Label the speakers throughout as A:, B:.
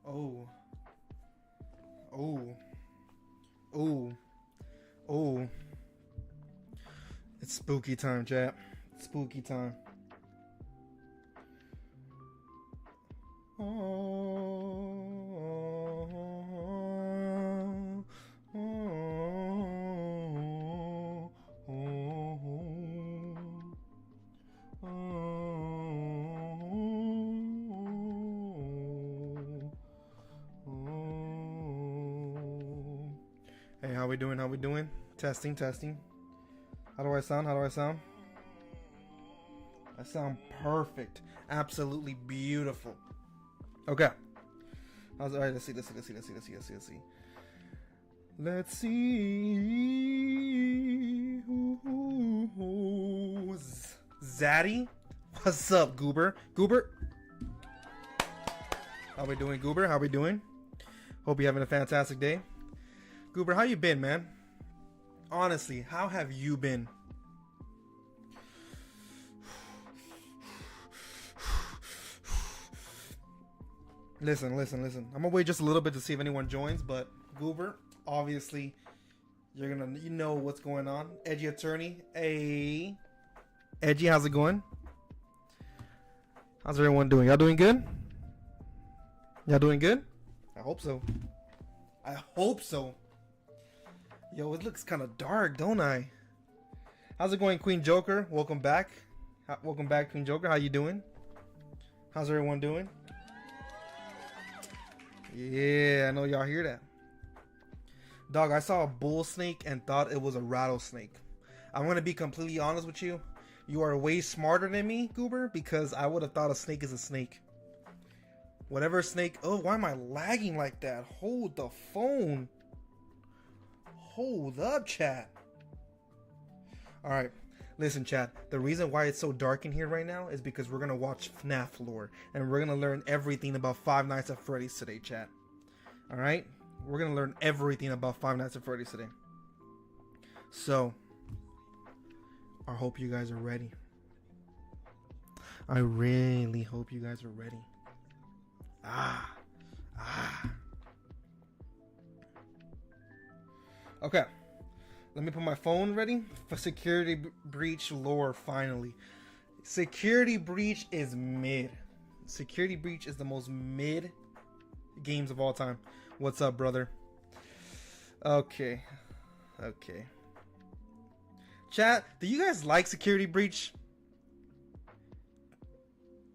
A: Oh. Oh. Oh. Oh. It's spooky time, chat. Spooky time. Hey, how we doing? How we doing? Testing, testing. How do I sound? How do I sound? I sound perfect. Absolutely beautiful. Okay. How's all right? Let's see. Let's see. Let's see. Zaddy, what's up, Goober? Goober, how we doing, Goober? How we doing? Hope you're having a fantastic day. Goober, how you been, man? Honestly, how have you been? Listen. I'm gonna wait just a little bit to see if anyone joins, but Goober, obviously, you know what's going on. Edgy attorney, hey, Edgy, how's it going? How's everyone doing? Y'all doing good? Y'all doing good? I hope so. I hope so. Yo, it looks kind of dark, don't I? How's it going, Queen Joker? Welcome back. Welcome back, Queen Joker. How you doing? How's everyone doing? Yeah, I know y'all hear that. Dog, I saw a bull snake and thought it was a rattlesnake. I'm going to be completely honest with you. You are way smarter than me, Goober, because I would have thought a snake is a snake. Whatever snake... Oh, why am I lagging like that? Hold the phone. Hold up, chat. Alright, listen, chat. The reason why it's so dark in here right now is because we're going to watch Fnaf lore. And we're going to learn everything about Five Nights at Freddy's today, chat. Alright? We're going to learn everything about Five Nights at Freddy's today. So, I hope you guys are ready. I really hope you guys are ready. Okay, let me put my phone ready for security breach lore. Finally, security breach is mid. Security breach is the most mid games of all time. What's up, brother? Okay. Chat, do you guys like security breach?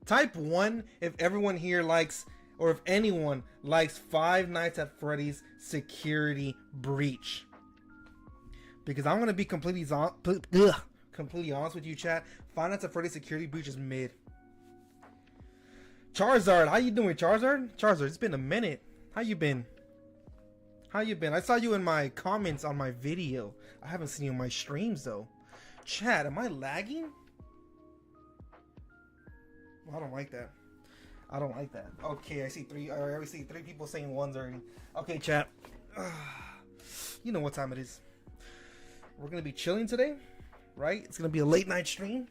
A: Type 1 if everyone here likes, or if anyone likes Five Nights at Freddy's security breach. Because I'm going to be completely honest with you, chat. Five Nights at Freddy's security breach is mid. Charizard, how you doing, Charizard? Charizard, it's been a minute. How you been? I saw you in my comments on my video. I haven't seen you in my streams, though. Chat, am I lagging? Well, I don't like that. Okay, I see three. I already see three people saying ones already. Okay, chat. You know what time it is. We're gonna be chilling today, right? It's gonna be a late night stream,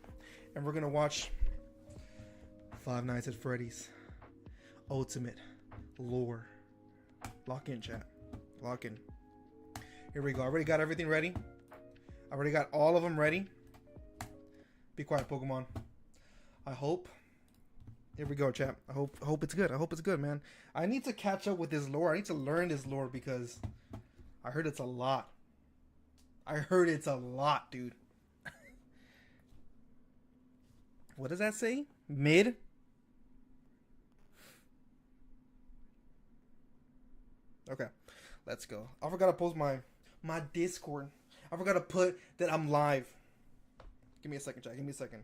A: and we're gonna watch Five Nights at Freddy's Ultimate Lore. Lock in, chat. Lock in. Here we go. I already got everything ready. I already got all of them ready. Be quiet, Pokemon. I hope. Here we go, chat. I hope it's good. I hope it's good, man. I need to catch up with this lore. I need to learn this lore because I heard it's a lot. Dude. What does that say? Mid? Okay. Let's go. I forgot to post my Discord. I forgot to put that I'm live. Give me a second, chat. Give me a second.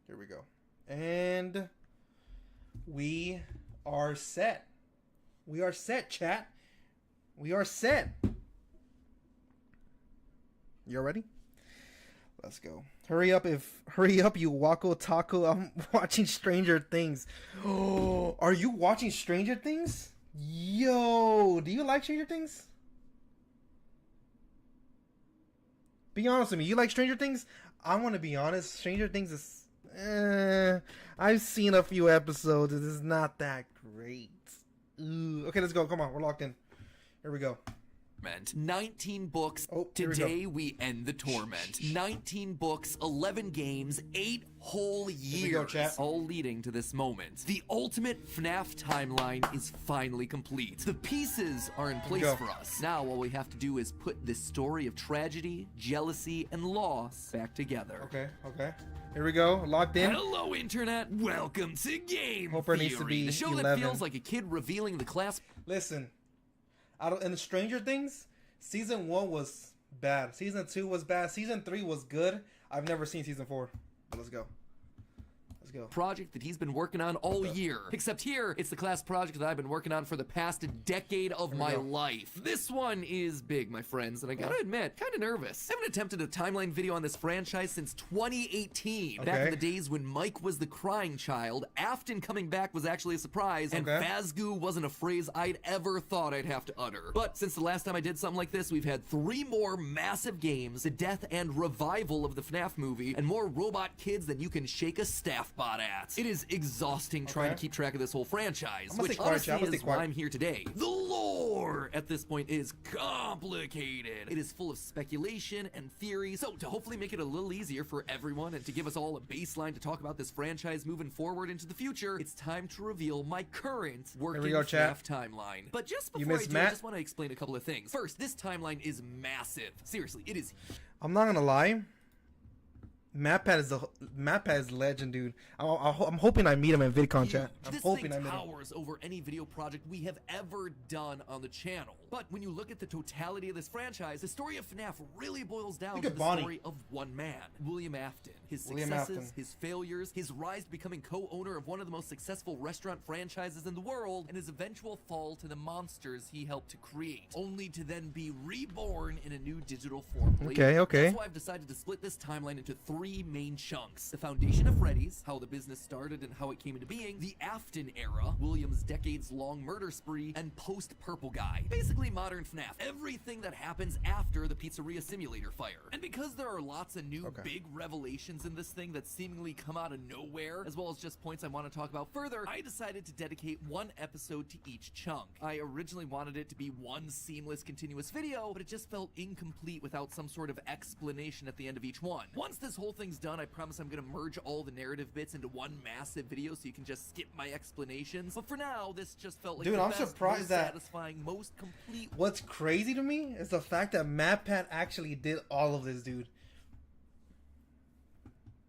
A: Here we go. And we are set. We are set, chat. We are set. You ready? Let's go. Hurry up, you Wako Taco. I'm watching Stranger Things. Oh, are you watching Stranger Things? Yo, do you like Stranger Things? Be honest with me. You like Stranger Things? I want to be honest. Stranger Things is... I've seen a few episodes. It is not that great. Okay, let's go. Come on. We're locked in. Here we go.
B: 19 books. Today we end the torment. 19 books, 11 games, 8 whole years, all leading to this moment. The ultimate Fnaf timeline is finally complete. The pieces are in place for us. Now all we have to do is put this story of tragedy, jealousy, and loss back together.
A: Okay. Here we go. Locked in.
B: Hello, Internet. Welcome to Game
A: Hopper
B: Theory,
A: needs to be
B: the show
A: 11.
B: that feels like a kid revealing the class.
A: Listen. In the Stranger Things, season 1 was bad. Season 2 was bad. Season 3 was good. I've never seen season 4. But let's go.
B: Project that he's been working on all year. Except here, it's the class project that I've been working on for the past decade of my life. This one is big, my friends, and I gotta admit, kind of nervous. I haven't attempted a timeline video on this franchise since 2018. Back in the days when Mike was the crying child, Afton coming back was actually a surprise, and Fazgoo wasn't a phrase I'd ever thought I'd have to utter. But since the last time I did something like this, we've had 3 more massive games, the death and revival of the FNAF movie, and more robot kids than you can shake a staff bot at. It is exhausting trying to keep track of this whole franchise, which honestly is why I'm here today. The lore at this point is complicated. It is full of speculation and theory, so to hopefully make it a little easier for everyone and to give us all a baseline to talk about this franchise moving forward into the future, it's time to reveal my current working FNAF timeline. But just before I do, I just want to explain a couple of things. First, this timeline is massive. Seriously, it is.
A: I'm not gonna lie. MatPat is legend, dude. I'm hoping I meet him in VidCon chat. I'm hoping I meet him.
B: This thing towers over any video project we have ever done on the channel. But when you look at the totality of this franchise, the story of FNAF really boils down to the story of one man, William Afton. His successes, his failures, his rise to becoming co-owner of one of the most successful restaurant franchises in the world, and his eventual fall to the monsters he helped to create, only to then be reborn in a new digital form later. That's why I've decided to split this timeline into 3 main chunks. The foundation of Freddy's, how the business started and how it came into being, the Afton era, William's decades-long murder spree, and post-Purple Guy. Basically modern FNAF. Everything that happens after the pizzeria simulator fire. And because there are lots of new big revelations in this thing that seemingly come out of nowhere, as well as just points I want to talk about further, I decided to dedicate 1 episode to each chunk. I originally wanted it to be one seamless, continuous video, but it just felt incomplete without some sort of explanation at the end of each one. Once this whole thing's done, I promise I'm gonna merge all the narrative bits into one massive video so you can just skip my explanations. But for now, this just felt like the best,
A: surprised
B: most
A: that
B: satisfying, most complete.
A: What's crazy to me is the fact that MatPat actually did all of this, dude.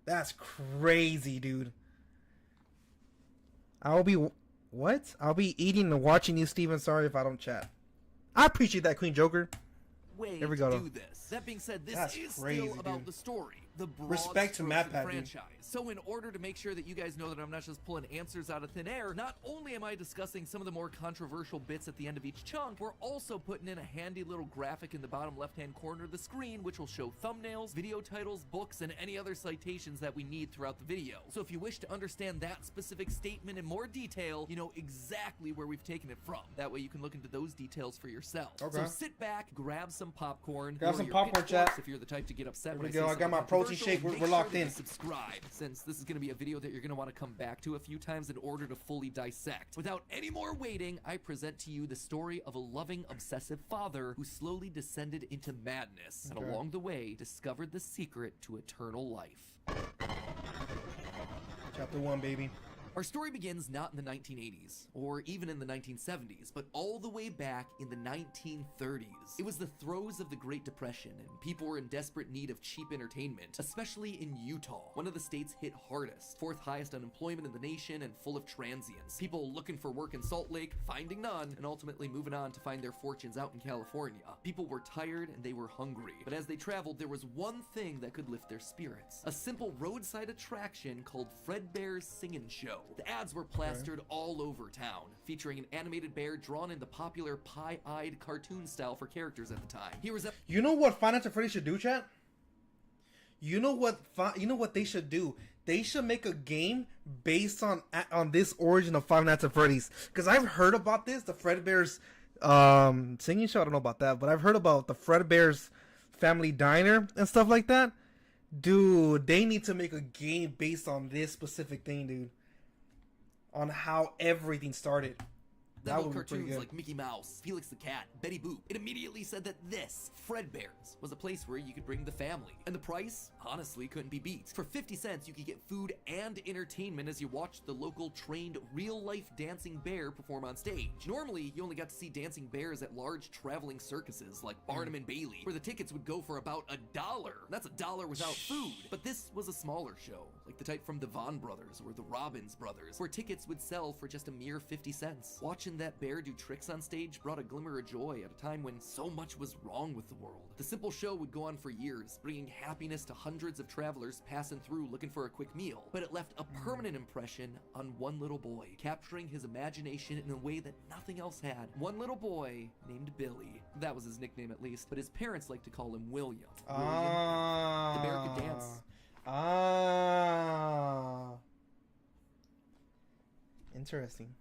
A: That's crazy, dude. I'll be eating and watching you, Steven. Sorry if I don't chat. I appreciate that, Queen Joker.
B: Here we go. Do this. That being said, this is still about the story. The broad
A: respect to MatPat
B: franchise. So in order to make sure that you guys know that I'm not just pulling answers out of thin air, not only am I discussing some of the more controversial bits at the end of each chunk, we're also putting in a handy little graphic in the bottom left-hand corner of the screen, which will show thumbnails, video titles, books, and any other citations that we need throughout the video. So if you wish to understand that specific statement in more detail, you know exactly where we've taken it from. That way you can look into those details for yourself. So sit back, grab some popcorn.
A: Grab some popcorn, chat.
B: If you're the type to get upset
A: Here
B: when
A: we go. I got my protein shake. We're locked in.
B: Subscribe, since this is going to be a video that you're going to want to come back to a few times in order to fully dissect. Without any more waiting, I present to you the story of a loving, obsessive father who slowly descended into madness, and along the way discovered the secret to eternal life.
A: Chapter 1, baby.
B: Our story begins not in the 1980s, or even in the 1970s, but all the way back in the 1930s. It was the throes of the Great Depression, and people were in desperate need of cheap entertainment, especially in Utah, one of the states hit hardest, 4th highest unemployment in the nation, and full of transients. People looking for work in Salt Lake, finding none, and ultimately moving on to find their fortunes out in California. People were tired and they were hungry, but as they traveled, there was one thing that could lift their spirits. A simple roadside attraction called Fredbear's Singin' Show. The ads were plastered all over town, featuring an animated bear drawn in the popular pie-eyed cartoon style for characters at the time. Here was a—
A: You know what Five Nights at Freddy's should do, chat? You know what they should do? They should make a game based on this origin of Five Nights at Freddy's. Because I've heard about this, the Fredbear's singing show. I don't know about that, but I've heard about the Fredbear's family diner and stuff like that. Dude, they need to make a game based on this specific thing, dude. On how everything started.
B: That would cartoons like Mickey Mouse, Felix the Cat, Betty Boop. It immediately said that this, Fredbear's, was a place where you could bring the family. And the price, honestly, couldn't be beat. For 50 cents, you could get food and entertainment as you watched the local trained real-life dancing bear perform on stage. Normally, you only got to see dancing bears at large traveling circuses like Barnum and Bailey, where the tickets would go for about $1. That's $1 without food. But this was a smaller show, like the type from the Von Brothers or the Robbins Brothers, where tickets would sell for just a mere 50 cents. Watching that bear do tricks on stage brought a glimmer of joy at a time when so much was wrong with the world. The simple show would go on for years, bringing happiness to hundreds of travelers passing through looking for a quick meal. But it left a permanent impression on one little boy, capturing his imagination in a way that nothing else had. One little boy named Billy. That was his nickname at least, but his parents liked to call him William. The bear could dance.
A: Interesting.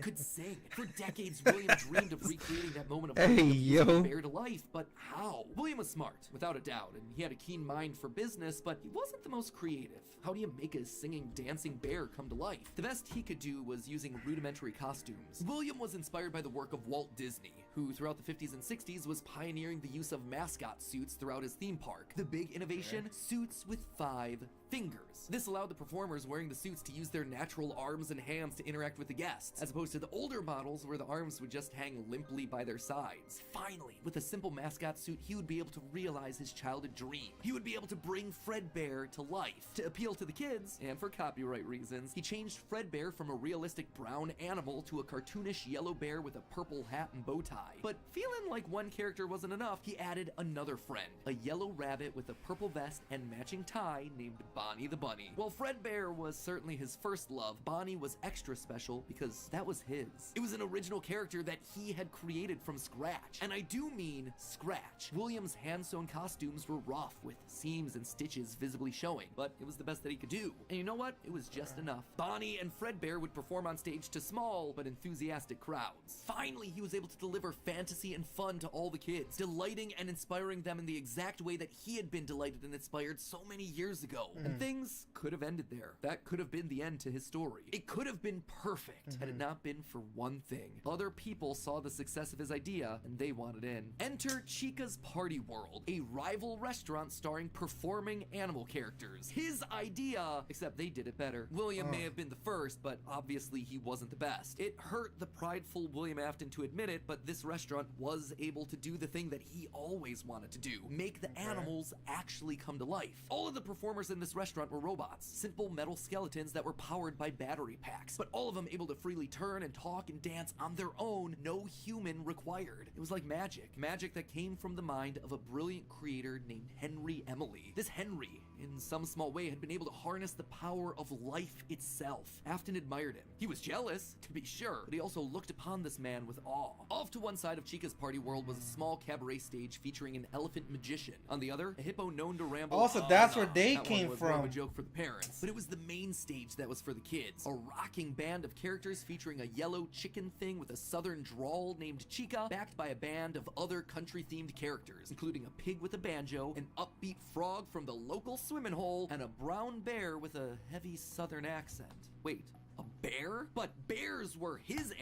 B: Could sing. For decades, William dreamed of recreating that moment of the bear to life, but how? William was smart, without a doubt, and he had a keen mind for business, but he wasn't the most creative. How do you make a singing, dancing bear come to life? The best he could do was using rudimentary costumes. William was inspired by the work of Walt Disney, who throughout the 50s and 60s was pioneering the use of mascot suits throughout his theme park. The big innovation? Suits with 5 fingers. This allowed the performers wearing the suits to use their natural arms and hands to interact with the guests, as opposed to the older models where the arms would just hang limply by their sides. Finally, with a simple mascot suit, he would be able to realize his childhood dream. He would be able to bring Fredbear to life. To appeal to the kids, and for copyright reasons, he changed Fredbear from a realistic brown animal to a cartoonish yellow bear with a purple hat and bow tie. But feeling like one character wasn't enough, he added another friend, a yellow rabbit with a purple vest and matching tie named Bonnie the Bunny. While Fredbear was certainly his first love, Bonnie was extra special because that was his. It was an original character that he had created from scratch. And I do mean scratch. William's hand-sewn costumes were rough, with seams and stitches visibly showing, but it was the best that he could do. And you know what? It was just enough. Bonnie and Fredbear would perform on stage to small but enthusiastic crowds. Finally, he was able to deliver fantasy and fun to all the kids, delighting and inspiring them in the exact way that he had been delighted and inspired so many years ago. And things could have ended there. That could have been the end to his story. It could have been perfect had it not been for one thing. Other people saw the success of his idea and they wanted in. Enter Chica's Party World, a rival restaurant starring performing animal characters. His idea, except they did it better. William may have been the first, but obviously he wasn't the best. It hurt the prideful William Afton to admit it, but this restaurant was able to do the thing that he always wanted to do: make the animals actually come to life. All of the performers in this restaurant were robots, simple metal skeletons that were powered by battery packs, but all of them able to freely turn and talk and dance on their own, no human required. It was like magic that came from the mind of a brilliant creator named Henry Emily. This Henry, in some small way, had been able to harness the power of life itself. Afton admired him. He was jealous, to be sure, but he also looked upon this man with awe. Off to one side of Chica's Party World was a small cabaret stage featuring an elephant magician. On the other, a hippo known to ramble.
A: Also, that's where they came from.
B: More of a joke for the parents, but it was the main stage that was for the kids. A rocking band of characters featuring a yellow chicken thing with a southern drawl named Chica, backed by a band of other country-themed characters, including a pig with a banjo, an upbeat frog from the local swimming hole, and a brown bear with a heavy southern accent. Wait, a bear? But bears were his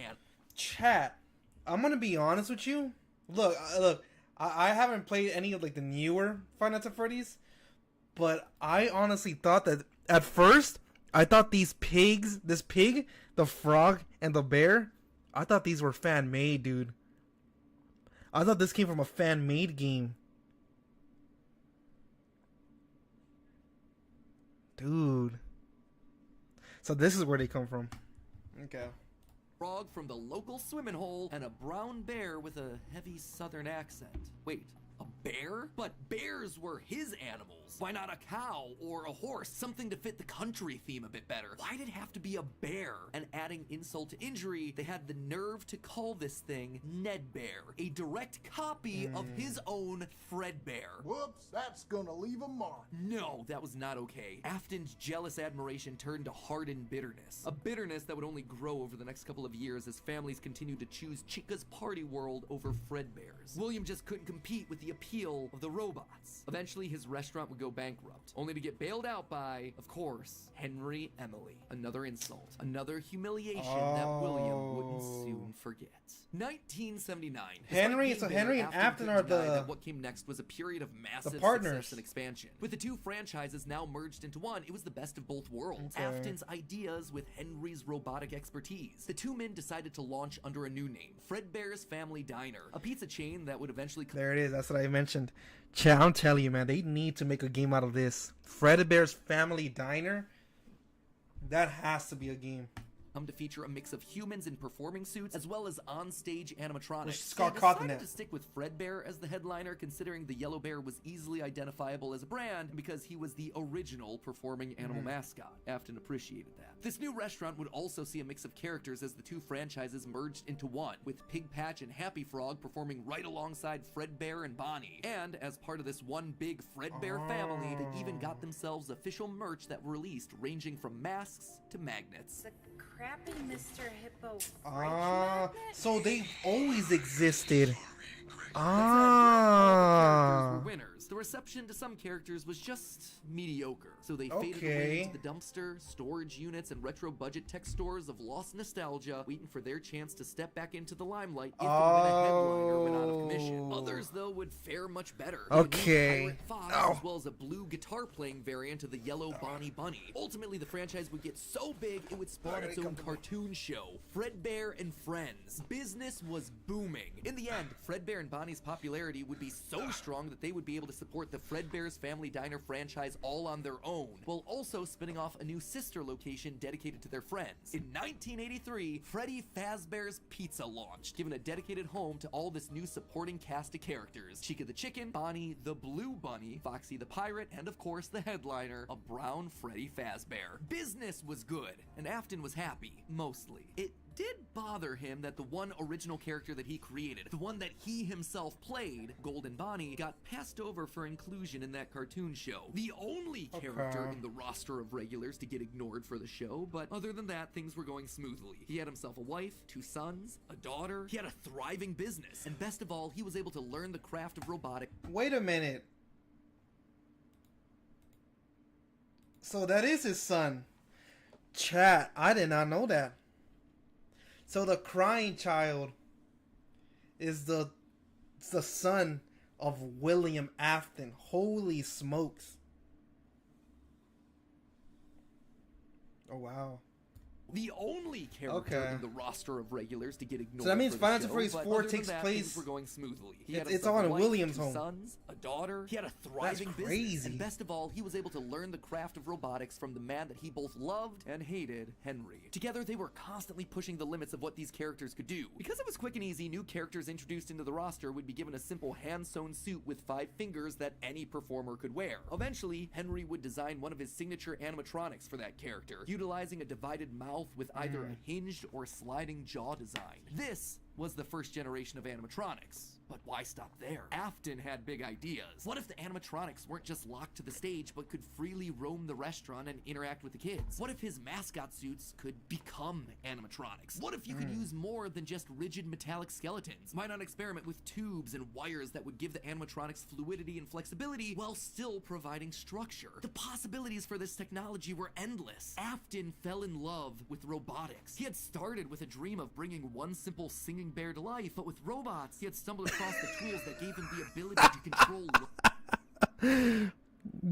A: Chat, I'm gonna be honest with you. Look, I haven't played any of like the newer Five Nights at Freddy's, but I honestly thought that at first I thought these pigs, this pig, the frog, and the bear, I thought these were fan-made, dude. I thought this came from a fan-made game. Dude. So this is where they come from. Okay.
B: Frog from the local swimming hole, and a brown bear with a heavy southern accent. Wait, a bear? But bears were his animals. Why not a cow or a horse? Something to fit the country theme a bit better. Why'd it have to be a bear? And adding insult to injury, they had the nerve to call this thing Ned Bear, a direct copy of his own Fredbear.
C: Whoops, that's gonna leave a mark.
B: No, that was not okay. Afton's jealous admiration turned to hardened bitterness. A bitterness that would only grow over the next couple of years as families continued to choose Chica's Party World over Fredbear's. William just couldn't compete with the appeal appeal of the robots. Eventually, his restaurant would go bankrupt, only to get bailed out by, of course, Henry Emily. Another insult, another humiliation that William wouldn't soon forget. 1979.
A: Henry and Afton are
B: what came next was a period of massive
A: partners
B: success and expansion. With the two franchises now merged into one, it was the best of both worlds. Afton's ideas with Henry's robotic expertise. The two men decided to launch under a new name, Fredbear's Family Diner, a pizza chain that would eventually
A: There it is. That's what I mentioned. Chat, I'm telling you, man, they need to make a game out of this. Fredbear's Family Diner. That has to be a game.
B: to feature a mix of humans in performing suits as well as on-stage animatronics.
A: They
B: decided to stick with Fredbear as the headliner, considering the yellow bear was easily identifiable as a brand and because he was the original performing animal mascot. Afton appreciated that. This new restaurant would also see a mix of characters as the two franchises merged into one, with Pig Patch and Happy Frog performing right alongside Fredbear and Bonnie. And as part of this one big Fredbear family, they even got themselves official merch that were released, ranging from masks to magnets.
D: Crappy Mr. Hippo.
A: So they've always existed.
B: Were winners. The reception to some characters was just mediocre, so they faded away into the dumpster, storage units, and retro budget tech stores of lost nostalgia, waiting for their chance to step back into the limelight if and when a headliner went out of commission. Others, though, would fare much better. Pirate Fox, as well as a blue guitar-playing variant of the yellow Bonnie Bunny. Ultimately, the franchise would get so big it would spawn its own cartoon show, Fredbear and Friends. Business was booming. In the end, Fredbear and Bonnie's popularity would be so strong that they would be able to support the Fredbear's Family Diner franchise all on their own, while also spinning off a new sister location dedicated to their friends. In 1983, Freddy Fazbear's Pizza launched, giving a dedicated home to all this new supporting cast of characters. Chica the Chicken, Bonnie the Blue Bunny, Foxy the Pirate, and of course the headliner, a brown Freddy Fazbear. Business was good, and Afton was happy, mostly. It did bother him that the one original character that he created, the one that he himself played, Golden Bonnie, got passed over for inclusion in that cartoon show. The only character in the roster of regulars to get ignored for the show, but other than that, things were going smoothly. He had himself a wife, 2 sons, a daughter, he had a thriving business, and best of all, he was able to learn the craft of robotics.
A: Wait a minute. So that is his son. Chat, I did not know that. So the crying child is the son of William Afton. Holy smokes. Oh, wow.
B: The only character in the roster of regulars to get ignored.
A: So that means
B: for
A: Final
B: the show,
A: Fantasy 4 takes place.
B: We're going smoothly.
A: It's all in William's home.
B: 2 sons, a daughter. He had a thriving business, and best of all, he was able to learn the craft of robotics from the man that he both loved and hated, Henry. Together, they were constantly pushing the limits of what these characters could do. Because it was quick and easy, new characters introduced into the roster would be given a simple hand-sewn suit with 5 fingers that any performer could wear. Eventually, Henry would design one of his signature animatronics for that character, utilizing a divided mouth with either a hinged or sliding jaw design. This was the first generation of animatronics. But why stop there? Afton had big ideas. What if the animatronics weren't just locked to the stage, but could freely roam the restaurant and interact with the kids? What if his mascot suits could become animatronics? What if you could use more than just rigid metallic skeletons? Why not experiment with tubes and wires that would give the animatronics fluidity and flexibility while still providing structure? The possibilities for this technology were endless. Afton fell in love with robotics. He had started with a dream of bringing one simple singing bear to life, but with robots, he had stumbled across the tools that gave him the ability to control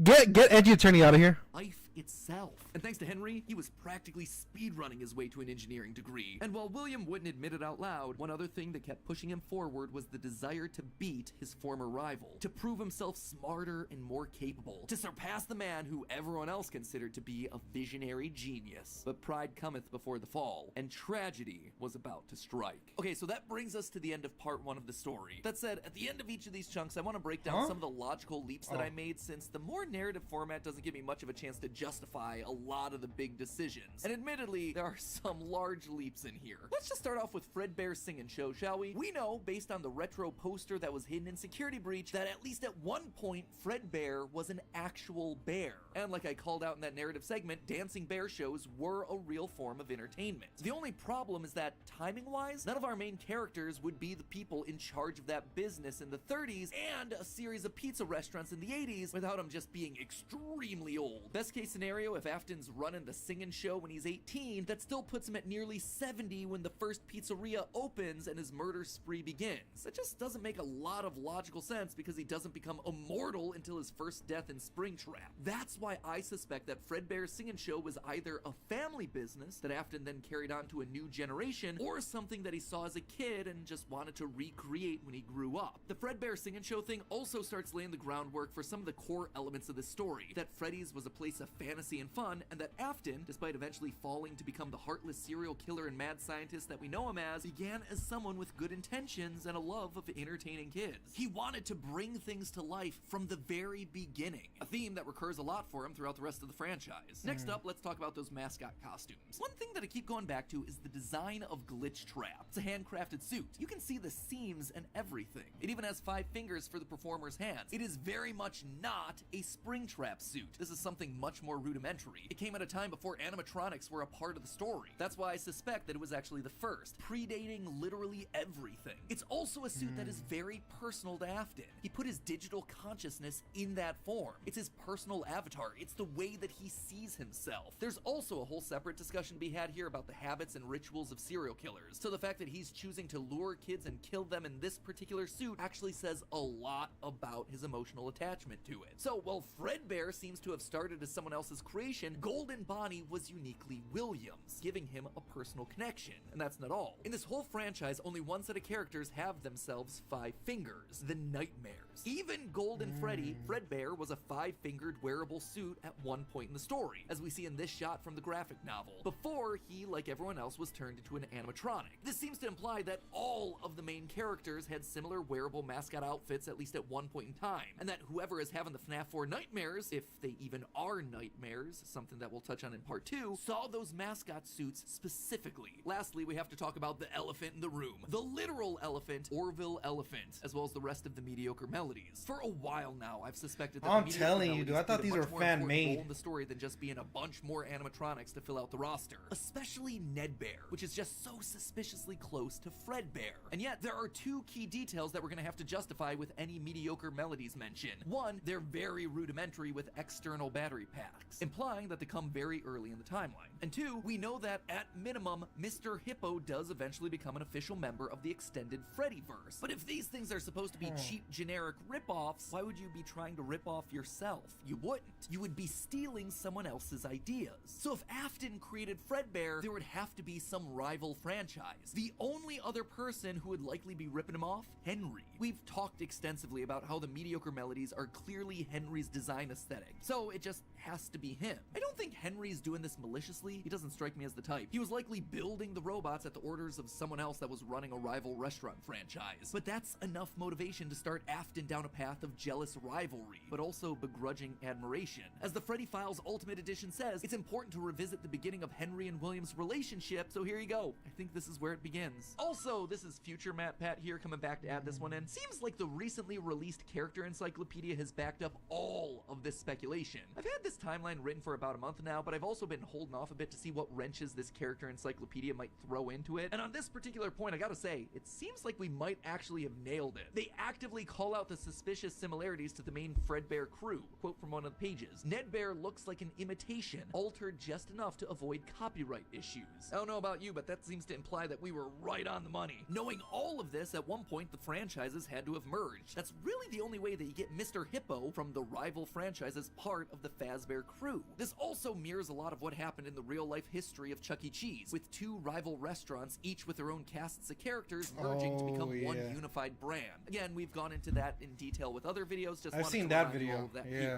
A: Get Edgy Attorney out of here.
B: life itself. And thanks to Henry, he was practically speedrunning his way to an engineering degree. And while William wouldn't admit it out loud, one other thing that kept pushing him forward was the desire to beat his former rival, to prove himself smarter and more capable, to surpass the man who everyone else considered to be a visionary genius. But pride cometh before the fall, and tragedy was about to strike. Okay, so that brings us to the end of part 1 of the story. That said, at the end of each of these chunks, I want to break down some of the logical leaps that I made, since the more narrative format doesn't give me much of a chance to jump justify a lot of the big decisions. And admittedly, there are some large leaps in here. Let's just start off with Fredbear's Singin' Show, shall we? We know, based on the retro poster that was hidden in Security Breach, that at least at one point, Fredbear was an actual bear. And like I called out in that narrative segment, dancing bear shows were a real form of entertainment. The only problem is that, timing-wise, none of our main characters would be the people in charge of that business in the 30s and a series of pizza restaurants in the 80s without him just being extremely old. Best case scenario, if Afton's running the Singin' Show when he's 18, that still puts him at nearly 70 when the first pizzeria opens and his murder spree begins. That just doesn't make a lot of logical sense because he doesn't become immortal until his first death in Springtrap. That's why I suspect that Fredbear's Singin' Show was either a family business that Afton then carried on to a new generation, or something that he saw as a kid and just wanted to recreate when he grew up. The Fredbear Singin' Show thing also starts laying the groundwork for some of the core elements of this story, that Freddy's was a place of fantasy and fun, and that Afton, despite eventually falling to become the heartless serial killer and mad scientist that we know him as, began as someone with good intentions and a love of entertaining kids. He wanted to bring things to life from the very beginning, a theme that recurs a lot for him throughout the rest of the franchise. Next up, let's talk about those mascot costumes. One thing that I keep going back to is the design of Glitch Trap. It's a handcrafted suit. You can see the seams and everything. It even has 5 fingers for the performer's hands. It is very much not a Springtrap suit. This is something much more rudimentary. It came at a time before animatronics were a part of the story. That's why I suspect that it was actually the first, predating literally everything. It's also a suit that is very personal to Afton. He put his digital consciousness in that form. It's his personal avatar. It's the way that he sees himself. There's also a whole separate discussion to be had here about the habits and rituals of serial killers. So the fact that he's choosing to lure kids and kill them in this particular suit actually says a lot about his emotional attachment to it. So while Fredbear seems to have started as someone else's creation, Golden Bonnie was uniquely Williams, giving him a personal connection. And that's not all. In this whole franchise, only one set of characters have themselves 5 fingers, the Nightmares. Even Golden Freddy, Fredbear was a 5-fingered wearable suit at one point in the story, as we see in this shot from the graphic novel, before he, like everyone else, was turned into an animatronic. This seems to imply that all of the main characters had similar wearable mascot outfits at least at one point in time, and that whoever is having the FNAF 4 nightmares, if they even are nightmares, something that we'll touch on in part 2, saw those mascot suits specifically. Lastly, we have to talk about the elephant in the room. The literal elephant, Orville Elephant, as well as the rest of the mediocre melodies. For a while now, I've suspected that
A: I'm telling you, dude, I thought these were fan-made
B: in the story than just being a bunch more animatronics to fill out the roster. Especially Ned Bear, which is just so suspiciously close to Fredbear. And yet, there are 2 key details that we're gonna have to justify with any mediocre melodies mention. One, they're very rudimentary with external battery packs, implying that they come very early in the timeline. And 2, we know that at minimum, Mr. Hippo does eventually become an official member of the extended Freddyverse. But if these things are supposed to be cheap, generic rip-offs, why would you be trying to rip off yourself? You wouldn't. You would be stealing someone else's ideas. So if Afton created Fredbear, there would have to be some rival franchise. The only other person who would likely be ripping him off? Henry. We've talked extensively about how the mediocre melodies are clearly Henry's design aesthetic, so it just has to be him. I don't think Henry's doing this maliciously. He doesn't strike me as the type. He was likely building the robots at the orders of someone else that was running a rival restaurant franchise. But that's enough motivation to start Afton down a path of jealous rivalry, but also begrudging admiration. As the Freddy Files Ultimate Edition says, it's important to revisit the beginning of Henry and William's relationship, so here you go. I think this is where it begins. Also, this is future Matt Pat here coming back to add this one in. Seems like the recently released character encyclopedia has backed up all of this speculation. I've had this timeline written for about a month now, but I've also been holding off a bit to see what wrenches this character encyclopedia might throw into it. And on this particular point, I gotta say, it seems like we might actually have nailed it. They actively call out the suspicious similarities to the main Fredbear crew. Quote from one of the pages: Ned Bear looks like an imitation, altered just enough to avoid copyright issues. I don't know about you, but that seems to imply that we were right on the money. Knowing all of this, at one point the franchises had to have merged. That's really the only way that you get Mr. Hippo from the rival franchise as part of the Fazbear crew. This also mirrors a lot of what happened in the real-life history of Chuck E. Cheese, with 2 rival restaurants, each with their own casts of characters, merging to become one unified brand. Again, we've gone into that in detail with other videos. Just
A: I've seen that video.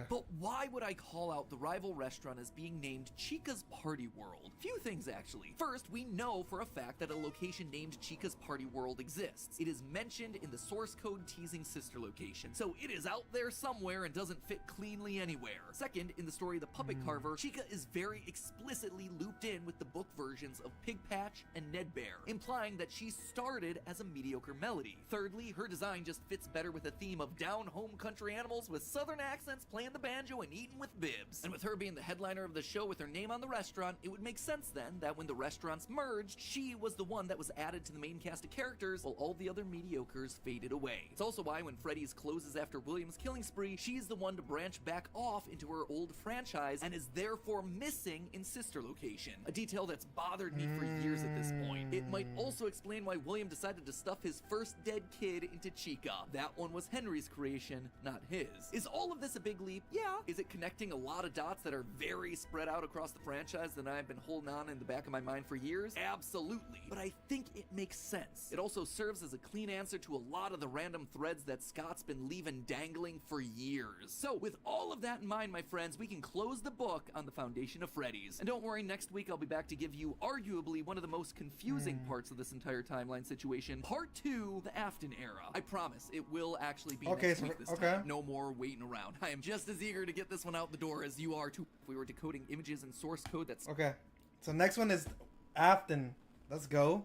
B: But why would I call out the rival restaurant as being named Chica's Party World? Few things, actually. First, we know for a fact that a location named Chica's Party World exists. It is mentioned in the source code teasing sister location, so it is out there somewhere and doesn't fit cleanly anywhere. Second, in the story Henry the puppet carver, Chica is very explicitly looped in with the book versions of Pig Patch and Ned Bear, implying that she started as a mediocre melody. Thirdly, her design just fits better with a theme of down-home country animals with southern accents playing the banjo and eating with bibs. And with her being the headliner of the show with her name on the restaurant, it would make sense then that when the restaurants merged, she was the one that was added to the main cast of characters while all the other mediocres faded away. It's also why when Freddy's closes after William's killing spree, she's the one to branch back off into her old franchise and is therefore missing in Sister Location, a detail that's bothered me for years at this point. It might also explain why William decided to stuff his first dead kid into Chica. That one was Henry's creation, not his. Is all of this a big leap? Yeah. Is it connecting a lot of dots that are very spread out across the franchise that I've been holding on in the back of my mind for years? Absolutely. But I think it makes sense. It also serves as a clean answer to a lot of the random threads that Scott's been leaving dangling for years. So with all of that in mind, my friends, we can close the book on the foundation of Freddy's. And don't worry, next week I'll be back to give you arguably one of the most confusing parts of this entire timeline situation, part 2, the Afton era. I promise it will actually be next week this time. No more waiting around. I am just as eager to get this one out the door as you are to. If we were decoding images and source code, that's
A: okay. So next one is Afton. Let's go.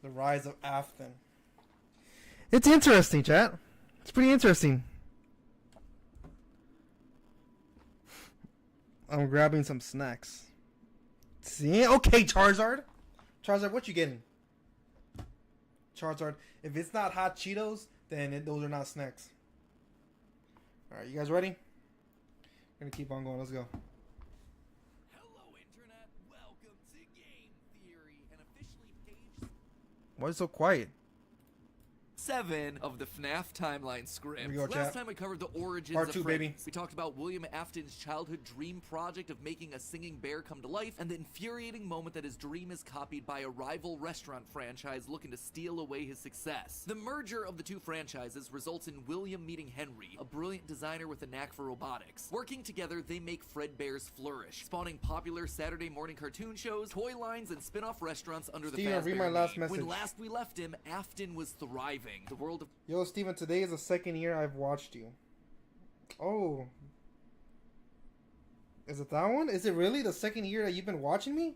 A: The rise of Afton. It's interesting, chat. It's pretty interesting. I'm grabbing some snacks. See? Okay, Charizard. Charizard, what you getting? Charizard. If it's not hot Cheetos, then those are not snacks. Alright, you guys ready? We're gonna keep on going. Let's go.
B: Hello, Internet. Welcome to Game Theory, and officially page...
A: Why is it so quiet?
B: 7 of the Fnaf timeline script.
A: Here we go,
B: Last time we covered the origins
A: Part
B: of
A: 2,
B: Freddy.
A: baby.
B: We talked about William Afton's childhood dream project of making a singing bear come to life, and the infuriating moment that his dream is copied by a rival restaurant franchise looking to steal away his success. The merger of the two franchises results in William meeting Henry, a brilliant designer with a knack for robotics. Working together, they make Fredbear's flourish, spawning popular Saturday morning cartoon shows, toy lines, and spin-off restaurants under the Fazbear
A: read my last
B: name.
A: message.
B: When last we left him, Afton was thriving. The world of
A: Yo, Steven, today is the second year I've watched you. Oh. Is it that one? Is it really the second year that you've been watching me?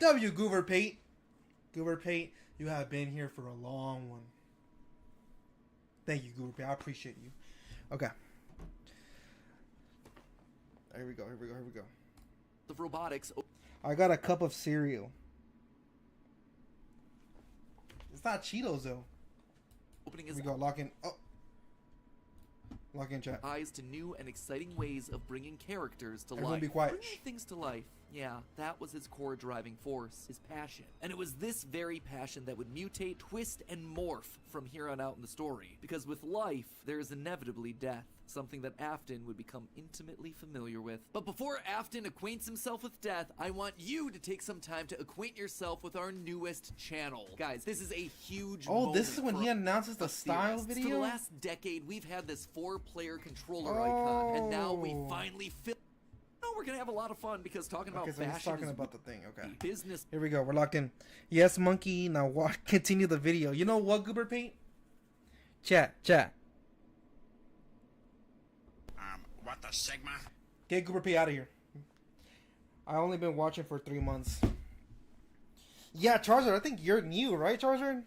A: W. Goober Pate. Goober Pate, you have been here for a long one. Thank you, Goober Pate. I appreciate you. Okay. Here we go, here we go, here we go.
B: of robotics.
A: I got a cup of cereal. It's not Cheetos though.
B: Opening
A: Here
B: his
A: we go. Lock in. Oh. Lock in, chat.
B: eyes to new and exciting ways of bringing characters to
A: Everyone
B: life.
A: be quiet.
B: Bringing things to life. Yeah, that was his core driving force, his passion. And it was this very passion that would mutate, twist, and morph from here on out in the story. Because with life, there is inevitably death, something that Afton would become intimately familiar with. But before Afton acquaints himself with death, I want you to take some time to acquaint yourself with our newest channel. Guys, this is a huge
A: Oh, this is when
B: moment
A: he
B: for
A: announces the
B: us
A: style
B: theorists. For
A: video?
B: the last decade, we've had this 4-player controller icon, and now we
A: Oh.
B: finally No, we're gonna have a lot of fun because talking about
A: Okay, so he's
B: fashion
A: talking
B: is
A: about the thing. Okay.
B: business.
A: Here we go. We're locked in. Yes, monkey. Now continue the video. You know what, Goober Paint? Chat.
E: What the Sigma?
A: Get Goober Paint out of here. I only been watching for 3 months. Yeah, Charizard. I think you're new, right, Charizard?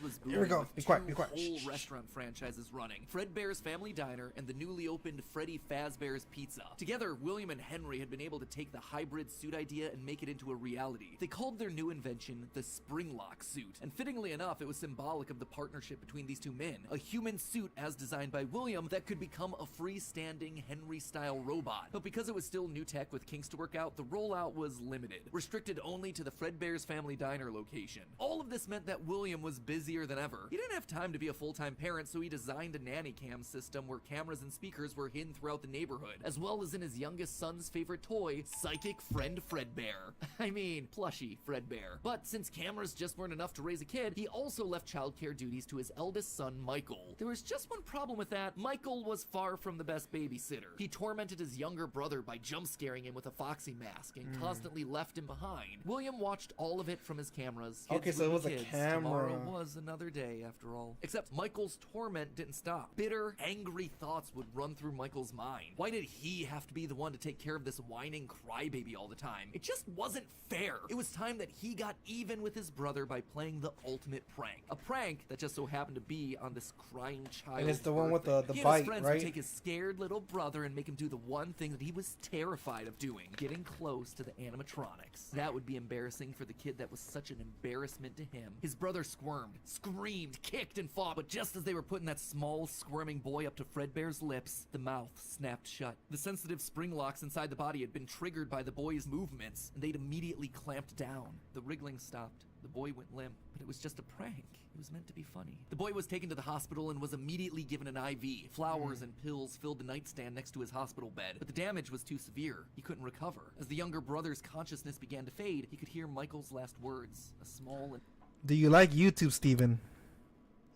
B: Was
A: Here we go.
B: with
A: Be quiet,
B: two
A: be quiet.
B: whole
A: Shh.
B: restaurant franchises running: Fredbear's Family Diner and the newly opened Freddy Fazbear's Pizza. Together, William and Henry had been able to take the hybrid suit idea and make it into a reality. They called their new invention the Springlock suit, and fittingly enough, it was symbolic of the partnership between these two men. A human suit as designed by William that could become a freestanding Henry-style robot. But because it was still new tech with kinks to work out, the rollout was limited, restricted only to the Fredbear's Family Diner location. All of this meant that William was busier than ever. He didn't have time to be a full-time parent, so he designed a nanny cam system where cameras and speakers were hidden throughout the neighborhood, as well as in his youngest son's favorite toy, Psychic Friend Fredbear. I mean, plushy Fredbear. But since cameras just weren't enough to raise a kid, he also left childcare duties to his eldest son, Michael. There was just one problem with that. Michael was far from the best babysitter. He tormented his younger brother by jump-scaring him with a foxy mask and constantly left him behind. William watched all of it from his cameras.
A: Okay,
B: Kids
A: so it
B: would
A: was
B: be
A: a
B: kids.
A: camera.
B: Tomorrow was another day, after all. Except Michael's torment didn't stop. Bitter, angry thoughts would run through Michael's mind. Why did he have to be the one to take care of this whining crybaby all the time? It just wasn't fair. It was time that he got even with his brother by playing the ultimate prank. A prank that just so happened to be on this crying child.
A: And it's the one with the
B: he and
A: bite,
B: his friends
A: right?
B: would take his scared little brother and make him do the one thing that he was terrified of doing, getting close to the animatronics. That would be embarrassing for the kid that was such an embarrassment to him. His brother squirmed, screamed, kicked, and fought, but just as they were putting that small, squirming boy up to Fredbear's lips, the mouth snapped shut. The sensitive spring locks inside the body had been triggered by the boy's movements, and they'd immediately clamped down. The wriggling stopped. The boy went limp, but it was just a prank. It was meant to be funny. The boy was taken to the hospital and was immediately given an IV. Flowers and pills filled the nightstand next to his hospital bed, but the damage was too severe. He couldn't recover. As the younger brother's consciousness began to fade, he could hear Michael's last words, a small and...
A: Do you like YouTube, Steven?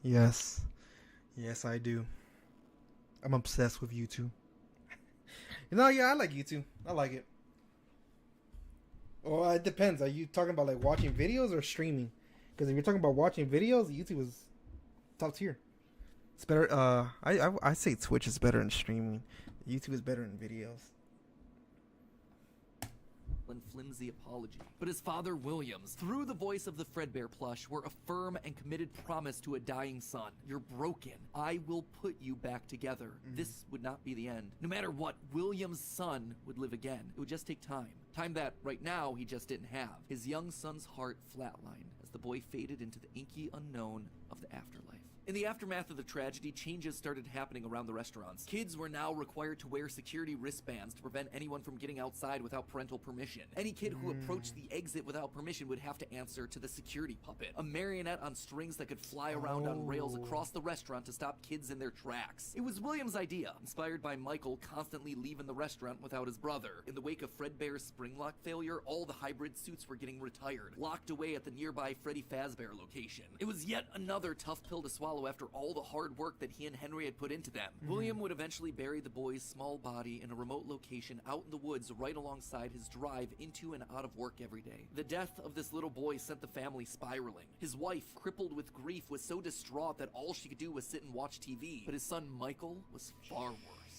A: Yes. Yes, I do. I'm obsessed with YouTube. Yeah, I like YouTube. I like it. Well, it depends. Are you talking about like watching videos or streaming? Because if you're talking about watching videos, YouTube is top tier. It's better. I say Twitch is better than streaming. YouTube is better than videos.
B: And flimsy apology. But his father, Williams, through the voice of the Fredbear plush, were a firm and committed promise to a dying son. You're broken. I will put you back together. This would not be the end. No matter what, Williams' son would live again. It would just take time. Time that, right now, he just didn't have. His young son's heart flatlined as the boy faded into the inky unknown of the afterlife. In the aftermath of the tragedy, changes started happening around the restaurants. Kids were now required to wear security wristbands to prevent anyone from getting outside without parental permission. Any kid who approached the exit without permission would have to answer to the security puppet, a marionette on strings that could fly around on rails across the restaurant to stop kids in their tracks. It was William's idea, inspired by Michael constantly leaving the restaurant without his brother. In the wake of Fredbear's spring lock failure, all the hybrid suits were getting retired, locked away at the nearby Freddy Fazbear location. It was yet another tough pill to swallow after all the hard work that he and Henry had put into them. William would eventually bury the boy's small body in a remote location out in the woods right alongside his drive into and out of work every day. The death of this little boy sent the family spiraling. His wife, crippled with grief, was so distraught that all she could do was sit and watch TV. But his son Michael was far worse.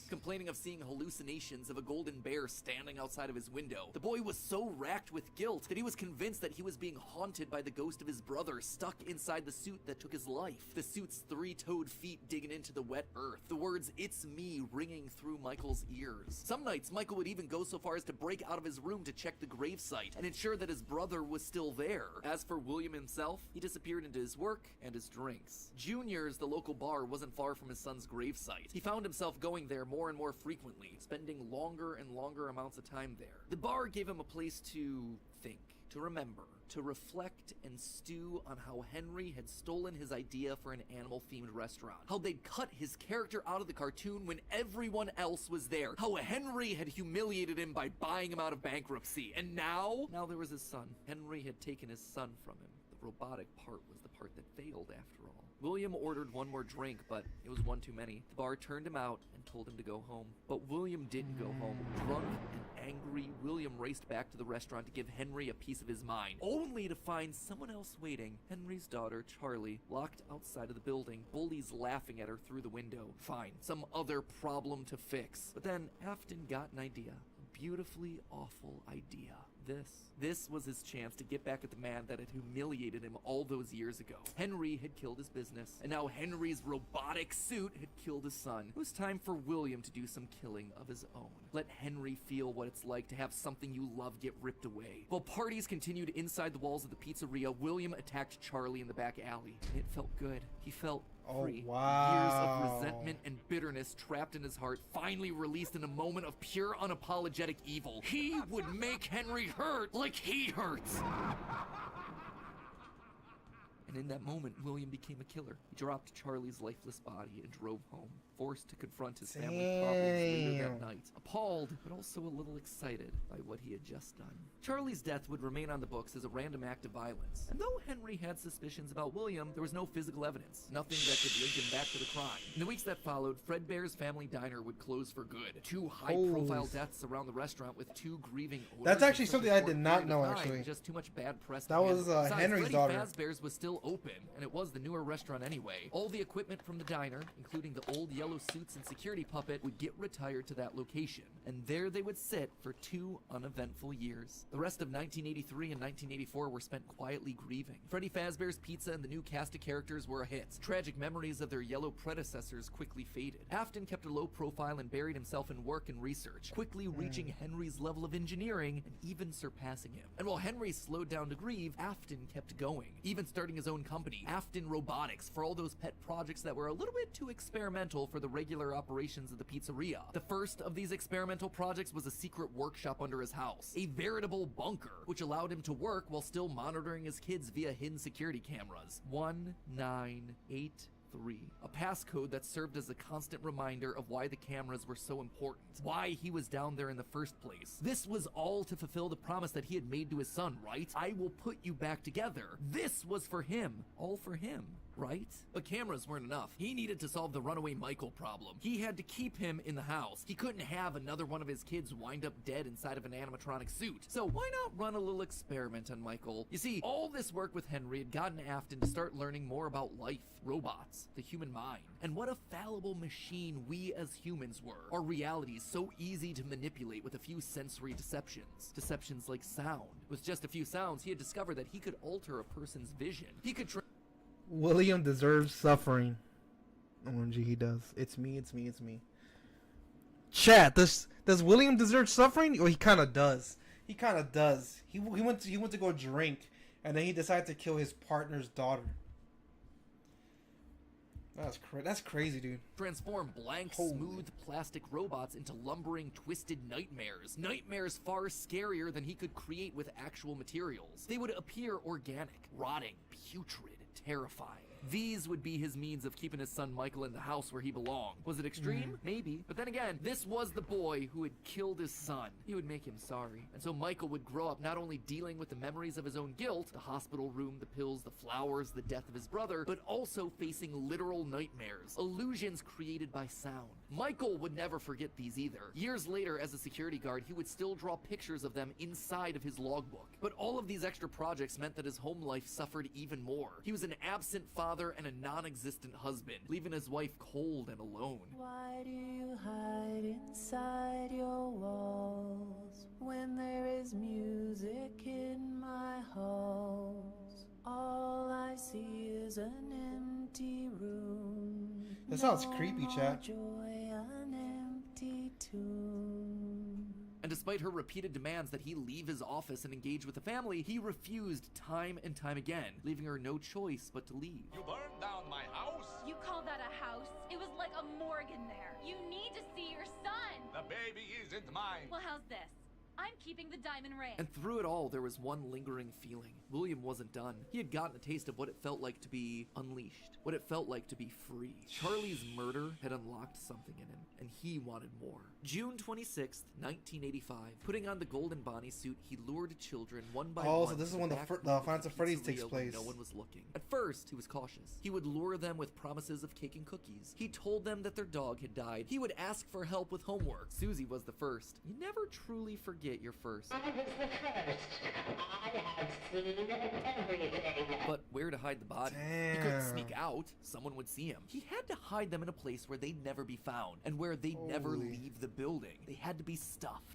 B: Complaining of seeing hallucinations of a golden bear standing outside of his window. The boy was so racked with guilt that he was convinced that he was being haunted by the ghost of his brother stuck inside the suit that took his life. The suit's three-toed feet digging into the wet earth. The words, "It's me," ringing through Michael's ears. Some nights, Michael would even go so far as to break out of his room to check the gravesite and ensure that his brother was still there. As for William himself, he disappeared into his work and his drinks. Junior's, the local bar, wasn't far from his son's gravesite. He found himself going there more and more frequently, spending longer and longer amounts of time there. The bar gave him a place to think, to remember, to reflect and stew on how Henry had stolen his idea for an animal-themed restaurant. How they'd cut his character out of the cartoon when everyone else was there. How Henry had humiliated him by buying him out of bankruptcy. And now there was his son. Henry had taken his son from him. The robotic part was the part that failed after all. William ordered one more drink, but it was one too many. The bar turned him out and told him to go home. But William didn't go home. Drunk and angry, William raced back to the restaurant to give Henry a piece of his mind, only to find someone else waiting. Henry's daughter, Charlie, locked outside of the building, bullies laughing at her through the window. Fine, some other problem to fix. But then Afton got an idea. A beautifully awful idea. This was his chance to get back at the man that had humiliated him all those years ago. Henry had killed his business, and now Henry's robotic suit had killed his son. It was time for William to do some killing of his own. Let Henry feel what it's like to have something you love get ripped away. While parties continued inside the walls of the pizzeria, William attacked Charlie in the back alley. It felt good. He felt free.
A: Oh, wow.
B: Years of resentment and bitterness trapped in his heart, finally released in a moment of pure unapologetic evil. He would make Henry hurt like he hurts. And in that moment, William became a killer. He dropped Charlie's lifeless body and drove home, forced to confront his family problems later that night. Appalled, but also a little excited by what he had just done. Charlie's death would remain on the books as a random act of violence. And though Henry had suspicions about William, there was no physical evidence, nothing that could link him back to the crime. In the weeks that followed, Fredbear's family diner would close for good. 2 high-profile deaths around the restaurant with 2 grieving owners.
A: That's actually something I did not know, actually.
B: Just too much bad press.
A: That was Henry's daughter.
B: Fazbear's was still still open, and it was the newer restaurant anyway. All the equipment from the diner, including the old yellow suits and security puppet, would get retired to that location, and there they would sit for 2 uneventful years. The rest of 1983 and 1984 were spent quietly grieving. Freddy Fazbear's Pizza and the new cast of characters were a hit. Tragic memories of their yellow predecessors quickly faded. Afton kept a low profile and buried himself in work and research, quickly reaching Henry's level of engineering and even surpassing him. And while Henry slowed down to grieve, Afton kept going, even starting his own company, Afton Robotics, for all those pet projects that were a little bit too experimental for the regular operations of the pizzeria. The first of these experimental projects was a secret workshop under his house, a veritable bunker, which allowed him to work while still monitoring his kids via hidden security cameras. 1983. A passcode that served as a constant reminder of why the cameras were so important, why he was down there in the first place. This was all to fulfill the promise that he had made to his son, right? I will put you back together. This was for him, all for him, right? But cameras weren't enough. He needed to solve the runaway Michael problem. He had to keep him in the house. He couldn't have another one of his kids wind up dead inside of an animatronic suit. So why not run a little experiment on Michael? You see, all this work with Henry had gotten Afton to start learning more about life, robots, the human mind, and what a fallible machine we as humans were. Our realities so easy to manipulate with a few sensory deceptions. Deceptions like sound. With just a few sounds, he had discovered that he could alter a person's vision. He could
A: William deserves suffering. OMG, he does. It's me. Chat, does William deserve suffering? Well, he kind of does. He went to go drink, and then he decided to kill his partner's daughter. That's crazy, dude.
B: Transform blank, smooth plastic robots into lumbering, twisted nightmares. Nightmares far scarier than he could create with actual materials. They would appear organic, rotting, putrid, terrifying. These would be his means of keeping his son Michael in the house where he belonged. Was it extreme? Maybe. But then again, this was the boy who had killed his son. He would make him sorry. And so Michael would grow up not only dealing with the memories of his own guilt, the hospital room, the pills, the flowers, the death of his brother, but also facing literal nightmares, illusions created by sound. Michael would never forget these either. Years later, as a security guard, he would still draw pictures of them inside of his logbook. But all of these extra projects meant that his home life suffered even more. He was an absent father and a non-existent husband, leaving his wife cold and alone.
F: Why do you hide inside your walls when there is music in my halls? All I see is an empty room.
A: That sounds creepy, chat.
F: Joy, an empty tomb.
B: And despite her repeated demands that he leave his office and engage with the family, he refused time and time again, leaving her no choice but to leave.
G: You burned down my house?
H: You call that a house? It was like a morgue in there. You need to see your son.
G: The baby isn't mine.
H: Well, how's this? I'm keeping the diamond ring.
B: And through it all, there was one lingering feeling. William wasn't done. He had gotten a taste of what it felt like to be unleashed, what it felt like to be free. Charlie's murder had unlocked something in him, and he wanted more. June 26th, 1985. Putting on the golden Bonnie suit, he lured children one by one.
A: Oh, so this is when the Finance of Freddy's takes
B: when
A: place.
B: No one was looking. At first, he was cautious. He would lure them with promises of cake and cookies. He told them that their dog had died. He would ask for help with homework. Susie was the first. You never truly forget your first.
I: I was the first. I have seen everything.
B: But where to hide the body?
A: Damn.
B: He couldn't sneak out. Someone would see him. He had to hide them in a place where they'd never be found and where they'd never leave the building. They had to be stuffed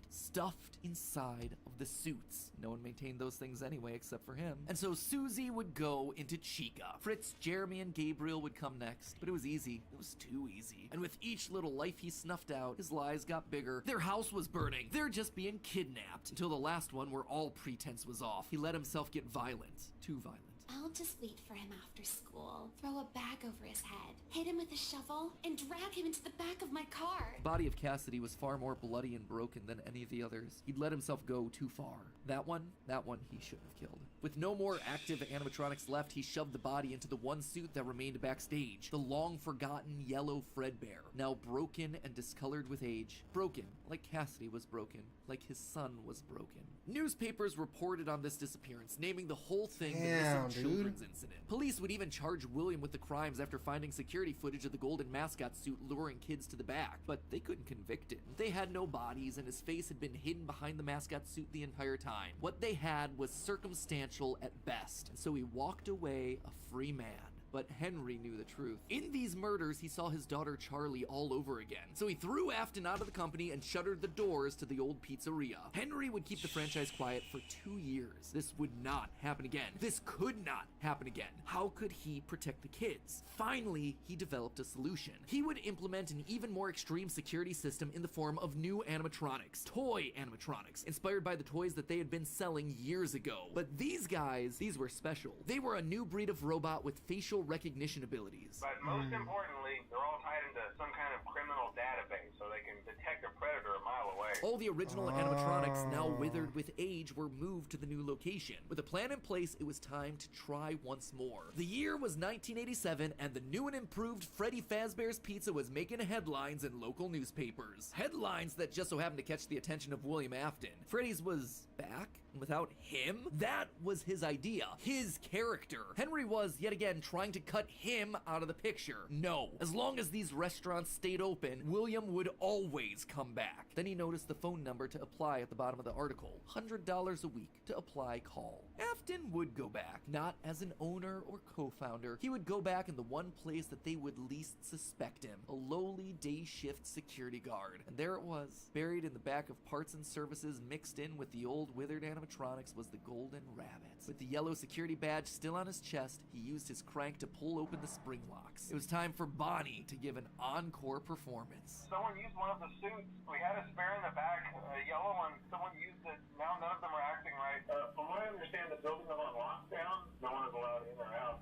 B: inside of the suits. No one maintained those things anyway except for him. And so Susie would go into Chica. Fritz, Jeremy, and Gabriel would come next. But it was easy. It was too easy. And with each little life he snuffed out, his lies got bigger. Their house was burning. They're just being kidnapped. Until the last one where all pretense was off. He let himself get violent. Too violent.
J: I'll just wait for him after school, throw a bag over his head, hit him with a shovel, and drag him into the back of my car.
B: The body of Cassidy was far more bloody and broken than any of the others. He'd let himself go too far. That one he shouldn't have killed. With no more active animatronics left, he shoved the body into the one suit that remained backstage. The long-forgotten yellow Fredbear, now broken and discolored with age. Broken, like Cassidy was broken, like his son was broken. Newspapers reported on this disappearance, naming the whole thing the missing children's incident. Police would even charge William with the crimes after finding security footage of the golden mascot suit luring kids to the back, but they couldn't convict him. They had no bodies, and his face had been hidden behind the mascot suit the entire time. What they had was circumstantial at best, and so he walked away a free man. But Henry knew the truth. In these murders, he saw his daughter Charlie all over again. So he threw Afton out of the company and shuttered the doors to the old pizzeria. Henry would keep the franchise quiet for 2 years. This would not happen again. This could not happen again. How could he protect the kids? Finally, he developed a solution. He would implement an even more extreme security system in the form of new animatronics. Toy animatronics, inspired by the toys that they had been selling years ago. But these guys, these were special. They were a new breed of robot with facial recognition abilities.
K: But most importantly, they're all tied into some kind of criminal database so they can detect a predator a mile away.
B: All the original animatronics, now withered with age, were moved to the new location. With a plan in place, it was time to try once more. The year was 1987, and the new and improved Freddy Fazbear's Pizza was making headlines in local newspapers. Headlines that just so happened to catch the attention of William Afton. Freddy's was back, and without him? That was his idea. His character. Henry was, yet again, trying to cut him out of the picture. No. As long as these restaurants stayed open, William would always come back. Then he noticed the phone number to apply at the bottom of the article. $100 a week to apply, call. Afton would go back, not as an owner or co-founder. He would go back in the one place that they would least suspect him, a lowly day shift security guard. And there it was, buried in the back of parts and services mixed in with the old withered animatronics was the golden rabbit. With the yellow security badge still on his chest, he used his crank to pull open the spring locks. It was time for Bonnie to give an encore performance.
K: Someone used one of the suits. We had a spare in the back, a yellow one. Someone used it. Now none of them are acting right. From what I understand, the building is on lockdown. No one is allowed in or out,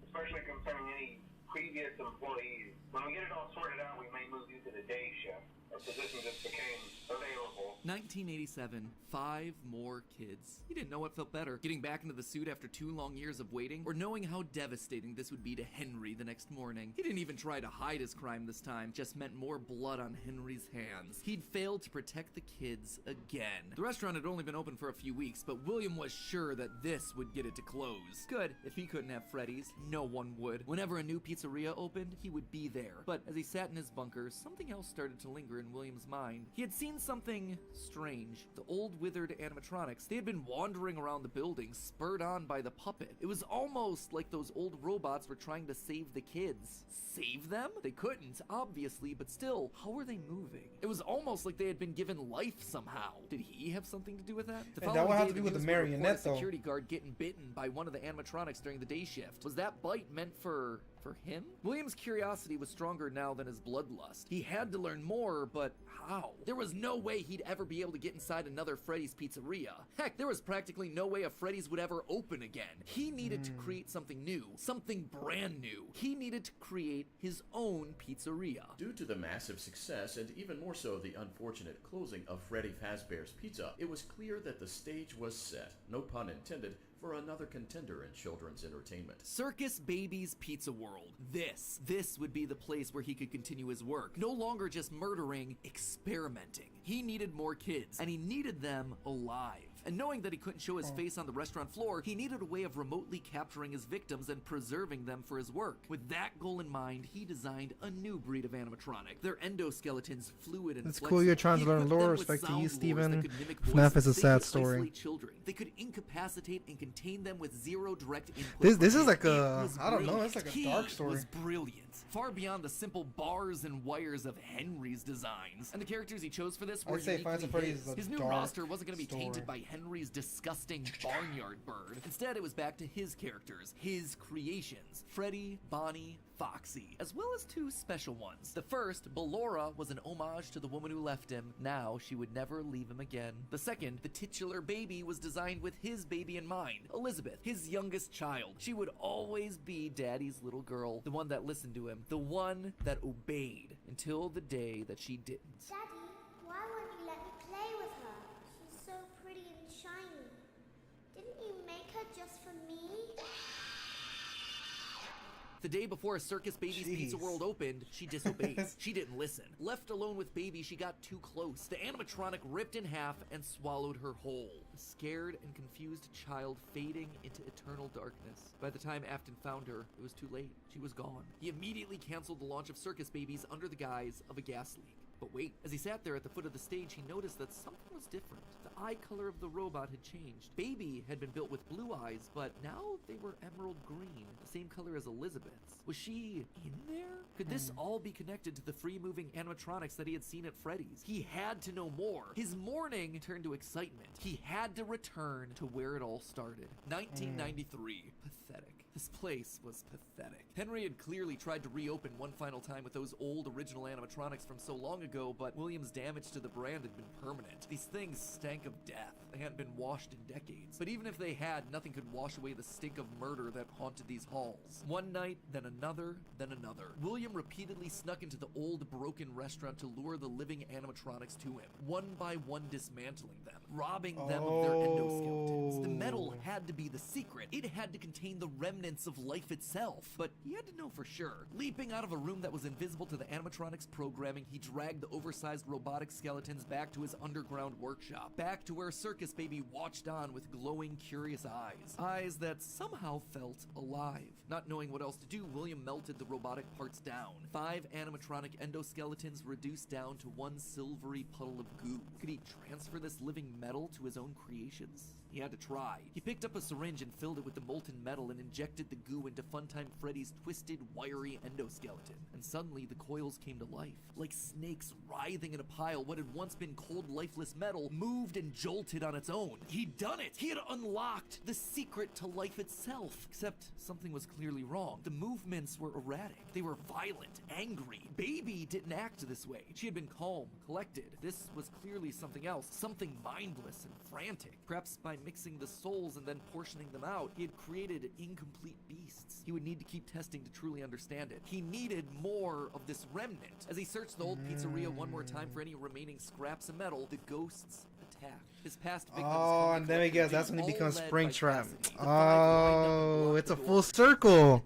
K: especially concerning any previous employees. When we get it all sorted out, we may move you to the day shift. A position just became available.
B: 1987, 5 more kids. He didn't know what felt better, getting back into the suit after 2 long years of waiting, or knowing how devastating this would be to Henry the next morning. He didn't even try to hide his crime this time, just meant more blood on Henry's hands. He'd failed to protect the kids again. The restaurant had only been open for a few weeks, but William was sure that this would get it to close. Good, if he couldn't have Freddy's, no one would. Whenever a new pizzeria opened, he would be there. But as he sat in his bunker, something else started to linger in William's mind. He had seen something strange. The old withered animatronics, they had been wandering around the building, spurred on by the puppet. It was almost like those old robots were trying to save the kids. Save them? They couldn't, obviously, but still, how were they moving? It was almost like they had been given life somehow. Did he have something to do with that?
A: And that would have to do with the marionette, though.
B: Security guard getting bitten by one of the animatronics during the day shift. Was that bite meant for him? William's curiosity was stronger now than his bloodlust. He had to learn more, but how? There was no way he'd ever be able to get inside another Freddy's pizzeria. Heck, there was practically no way a Freddy's would ever open again. He needed to create something new, something brand new. He needed to create his own pizzeria.
L: Due to the massive success, and even more so the unfortunate closing of Freddy Fazbear's Pizza, it was clear that the stage was set, no pun intended, for another contender in children's entertainment.
B: Circus Baby's Pizza World. This would be the place where he could continue his work. No longer just murdering, experimenting. He needed more kids, and he needed them alive. And knowing that he couldn't show his face on the restaurant floor, he needed a way of remotely capturing his victims and preserving them for his work. With that goal in mind, he designed a new breed of animatronic. Their endoskeletons fluid and
A: It's
B: flexible.
A: cool you're trying to learn lore. Respect to you, Steven. Fnaf is a sad story.
B: Children. They could incapacitate and contain them with zero direct input.
A: This is like a, I don't know, it's like a dark story.
B: He was brilliant. Far beyond the simple bars and wires of Henry's designs. And the characters he chose for this were uniquely his new roster wasn't going to be tainted by Henry's disgusting barnyard bird. Instead, it was back to his characters, his creations. Freddy, Bonnie, Foxy, as well as 2 special ones. The first, Ballora, was an homage to the woman who left him. Now she would never leave him again. The second, the titular baby, was designed with his baby in mind, Elizabeth, his youngest child. She would always be Daddy's little girl, the one that listened to him, the one that obeyed until the day that she didn't.
M: Daddy, why won't you let me play with her? She's so pretty and shiny. Didn't you make her just for me?
B: The The day before Circus Baby's Pizza World opened, she disobeyed. She didn't listen. Left alone with Baby, she got too close. The animatronic ripped in half and swallowed her whole. A scared and confused child fading into eternal darkness. By the time Afton found her, it was too late. She was gone. He immediately canceled the launch of Circus Babies under the guise of a gas leak. But wait, as he sat there at the foot of the stage, he noticed that something was different. The eye color of the robot had changed. Baby had been built with blue eyes, but now they were emerald green, the same color as Elizabeth's. Was she in there? Could this all be connected to the free-moving animatronics that he had seen at Freddy's? He had to know more. His mourning turned to excitement. He had to return to where it all started. 1993. Pathetic. This place was pathetic. Henry had clearly tried to reopen one final time with those old original animatronics from so long ago, but William's damage to the brand had been permanent. These things stank of death. They hadn't been washed in decades. But even if they had, nothing could wash away the stink of murder that haunted these halls. One night, then another, then another. William repeatedly snuck into the old broken restaurant to lure the living animatronics to him, one by one dismantling them, robbing them of their endoskeletons. The metal had to be the secret. It had to contain the remnants of life itself. But he had to know for sure. Leaping out of a room that was invisible to the animatronics programming, he dragged the oversized robotic skeletons back to his underground workshop, back to where Circus Baby watched on with glowing, curious eyes. Eyes that somehow felt alive. Not knowing what else to do, William melted the robotic parts down. 5 animatronic endoskeletons reduced down to one silvery puddle of goo. Could he transfer this living metal to his own creations? He had to try. He picked up a syringe and filled it with the molten metal and injected the goo into Funtime Freddy's twisted, wiry endoskeleton. And suddenly, the coils came to life. Like snakes writhing in a pile, what had once been cold, lifeless metal moved and jolted on its own. He'd done it! He had unlocked the secret to life itself. Except something was clearly wrong. The movements were erratic. They were violent, angry. Baby didn't act this way. She had been calm, collected. This was clearly something else. Something mindless and frantic. Perhaps by mixing the souls and then portioning them out, he had created incomplete beasts. He would need to keep testing to truly understand it. He needed more of this remnant. As he searched the old pizzeria one more time for any remaining scraps of metal, the ghosts attacked. His past victims.
A: Oh, and then I guess that's when he becomes Springtrap. Oh, it's a full circle.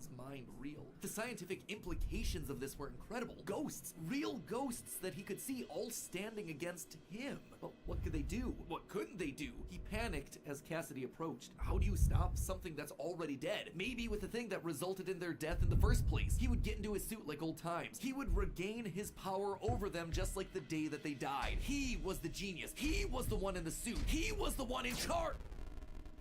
B: The scientific implications of this were incredible. Ghosts, real ghosts that he could see, all standing against him. But what could they do? What couldn't they do? He panicked as Cassidy approached. How do you stop something that's already dead? Maybe with the thing that resulted in their death in the first place. He would get into his suit like old times. He would regain his power over them just like the day that they died. He was the genius. He was the one in the suit. He was the one in charge.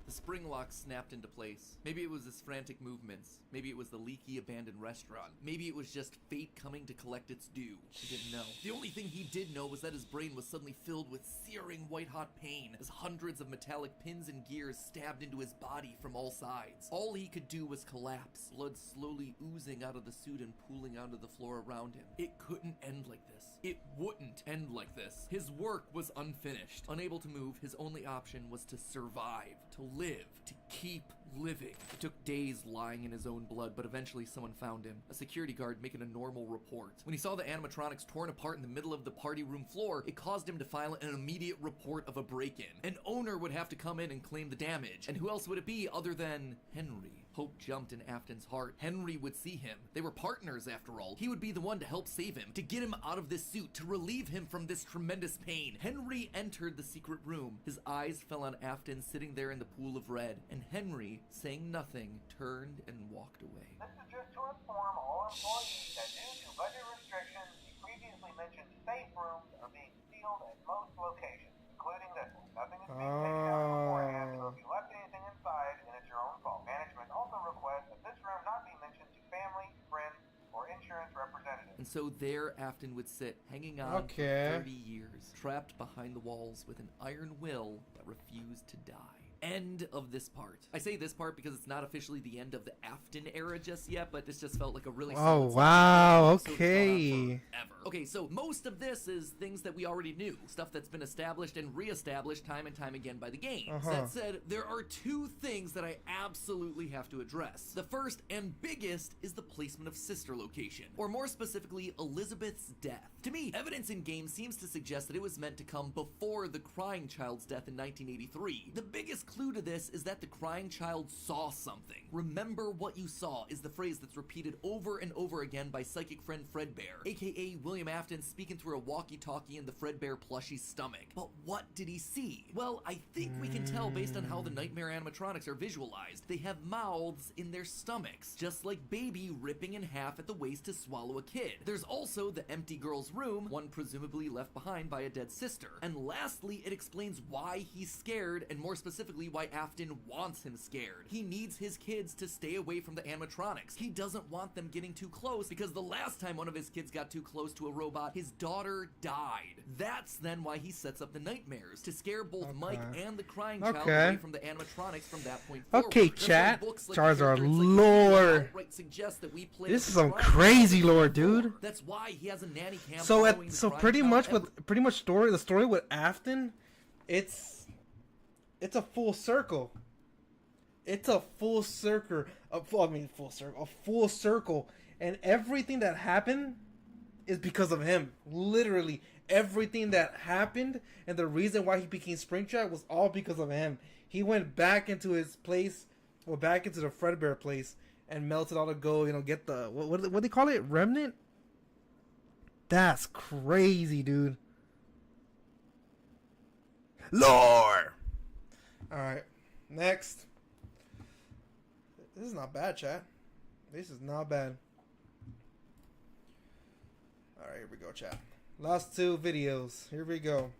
B: The spring lock snapped into place. Maybe it was his frantic movements. Maybe it was the leaky abandoned restaurant. Maybe it was just fate coming to collect its due. He didn't know. The only thing he did know was that his brain was suddenly filled with searing white-hot pain as hundreds of metallic pins and gears stabbed into his body from all sides. All he could do was collapse, blood slowly oozing out of the suit and pooling onto the floor around him. It couldn't end like this. It wouldn't end like this. His work was unfinished. Unable to move, his only option was to survive, to live, to keep living. It took days lying in his own blood, but eventually someone found him. A security guard making a normal report. When he saw the animatronics torn apart in the middle of the party room floor, it caused him to file an immediate report of a break-in. An owner would have to come in and claim the damage. And who else would it be other than Henry? Hope jumped in Afton's heart. Henry would see him. They were partners after all. He would be the one to help save him, to get him out of this suit, to relieve him from this tremendous pain. Henry entered the secret room. His eyes fell on Afton sitting there in the pool of red, and Henry, saying nothing, turned and walked away.
K: This is just to inform all employees that due to budget restrictions, the previously mentioned safe rooms are being sealed at most locations, including this one. Nothing is being taken out beforehand, so if you left anything inside, then it's your own fault. Management also requests that this room not be mentioned to family, friends, or insurance representatives.
B: And so there Afton would sit, hanging on for 30 years, trapped behind the walls with an iron will that refused to die. End of this part. I say this part because it's not officially the end of the Afton era just yet, but this just felt like a really solid
A: wow,
B: so
A: okay.
B: Okay, so most of this is things that we already knew, stuff that's been established and re-established time and time again by the games. That said, there are two things that I absolutely have to address. The first and biggest is the placement of sister location, or more specifically, Elizabeth's death. To me, evidence in game seems to suggest that it was meant to come before the crying child's death in 1983. The biggest clue to this is that the crying child saw something. Remember what you saw is the phrase that's repeated over and over again by psychic friend Fredbear, aka William Afton speaking through a walkie-talkie in the Fredbear plushie's stomach. But what did he see? Well, I think we can tell based on how the nightmare animatronics are visualized. They have mouths in their stomachs, just like Baby ripping in half at the waist to swallow a kid. There's also the empty girl's room, one presumably left behind by a dead sister. And lastly, it explains why he's scared, and more specifically why Afton wants him scared. He needs his kids to stay away from the animatronics. He doesn't want them getting too close, because the last time one of his kids got too close to a robot, his daughter died. That's then why he sets up the nightmares, to scare both Mike and the crying child away from the animatronics from that point forward.
A: Okay, chat. Charizard lore. This is some crazy lore, dude.
B: That's why he has a nanny cam.
A: So pretty much the story with Afton, it's a full circle. It's a full circle. A full circle, and everything that happened is because of him. Literally everything that happened and the reason why he became Springtrap was all because of him. He went back into his place, or back into the Fredbear place, and melted all the gold. You know, get the what do they call it? Remnant. That's crazy, dude. Lore. All right, next. This is not bad, chat. This is not bad. All right, here we go, chat. Last two videos. Here we go.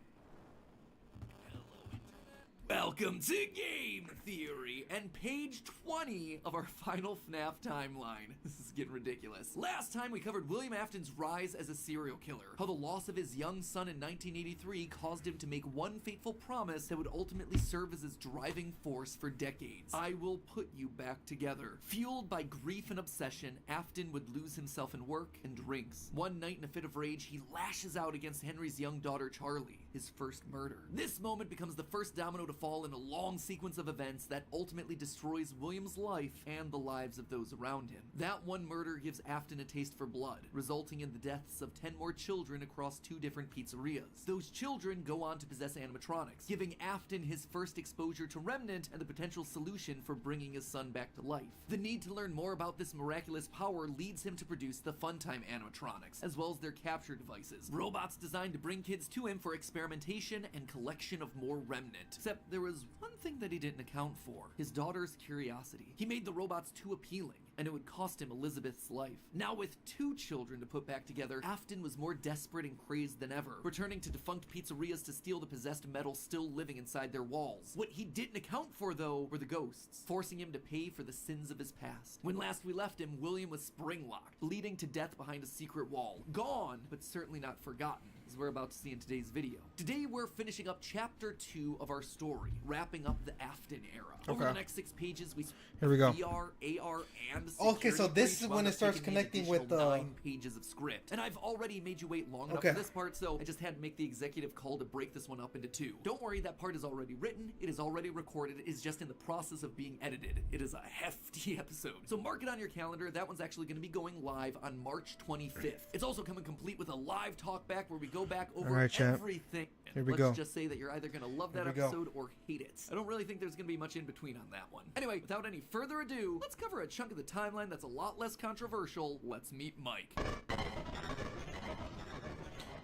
B: Welcome to Game Theory and page 20 of our final FNAF timeline. This is getting ridiculous. Last time we covered William Afton's rise as a serial killer, how the loss of his young son in 1983 caused him to make one fateful promise that would ultimately serve as his driving force for decades. I will put you back together. Fueled by grief and obsession, Afton would lose himself in work and drinks. One night in a fit of rage, he lashes out against Henry's young daughter Charlie, his first murder. This moment becomes the first domino to fall in a long sequence of events that ultimately destroys William's life and the lives of those around him. That one murder gives Afton a taste for blood, resulting in the deaths of 10 more children across 2 different pizzerias. Those children go on to possess animatronics, giving Afton his first exposure to Remnant and the potential solution for bringing his son back to life. The need to learn more about this miraculous power leads him to produce the Funtime animatronics, as well as their capture devices, robots designed to bring kids to him for experimentation and collection of more Remnant. Except there was one thing that he didn't account for: his daughter's curiosity. He made the robots too appealing, and it would cost him Elizabeth's life. Now with 2 children to put back together, Afton was more desperate and crazed than ever, returning to defunct pizzerias to steal the possessed metal still living inside their walls. What he didn't account for, though, were the ghosts, forcing him to pay for the sins of his past. When last we left him, William was spring-locked, bleeding to death behind a secret wall. Gone, but certainly not forgotten, as we're about to see in today's video. Today we're finishing up chapter 2 of our story, wrapping up the Afton era. Over the next 6 pages, we
A: here we go.
B: VR, AR, and
A: okay, so this is when it starts connecting with the
B: 9 pages of script. And I've already made you wait long enough for this part, so I just had to make the executive call to break this one up into 2. Don't worry, that part is already written, it is already recorded, it is just in the process of being edited. It is a hefty episode. So mark it on your calendar. That one's actually going to be going live on March 25th. It's also coming complete with a live talkback where we go back over everything.
A: Here we
B: Let's just say that you're either going to love that episode or hate it. I don't really think there's going to be much in between on that one. Anyway, without any further ado, let's cover a chunk of the timeline that's a lot less controversial. Let's meet Mike.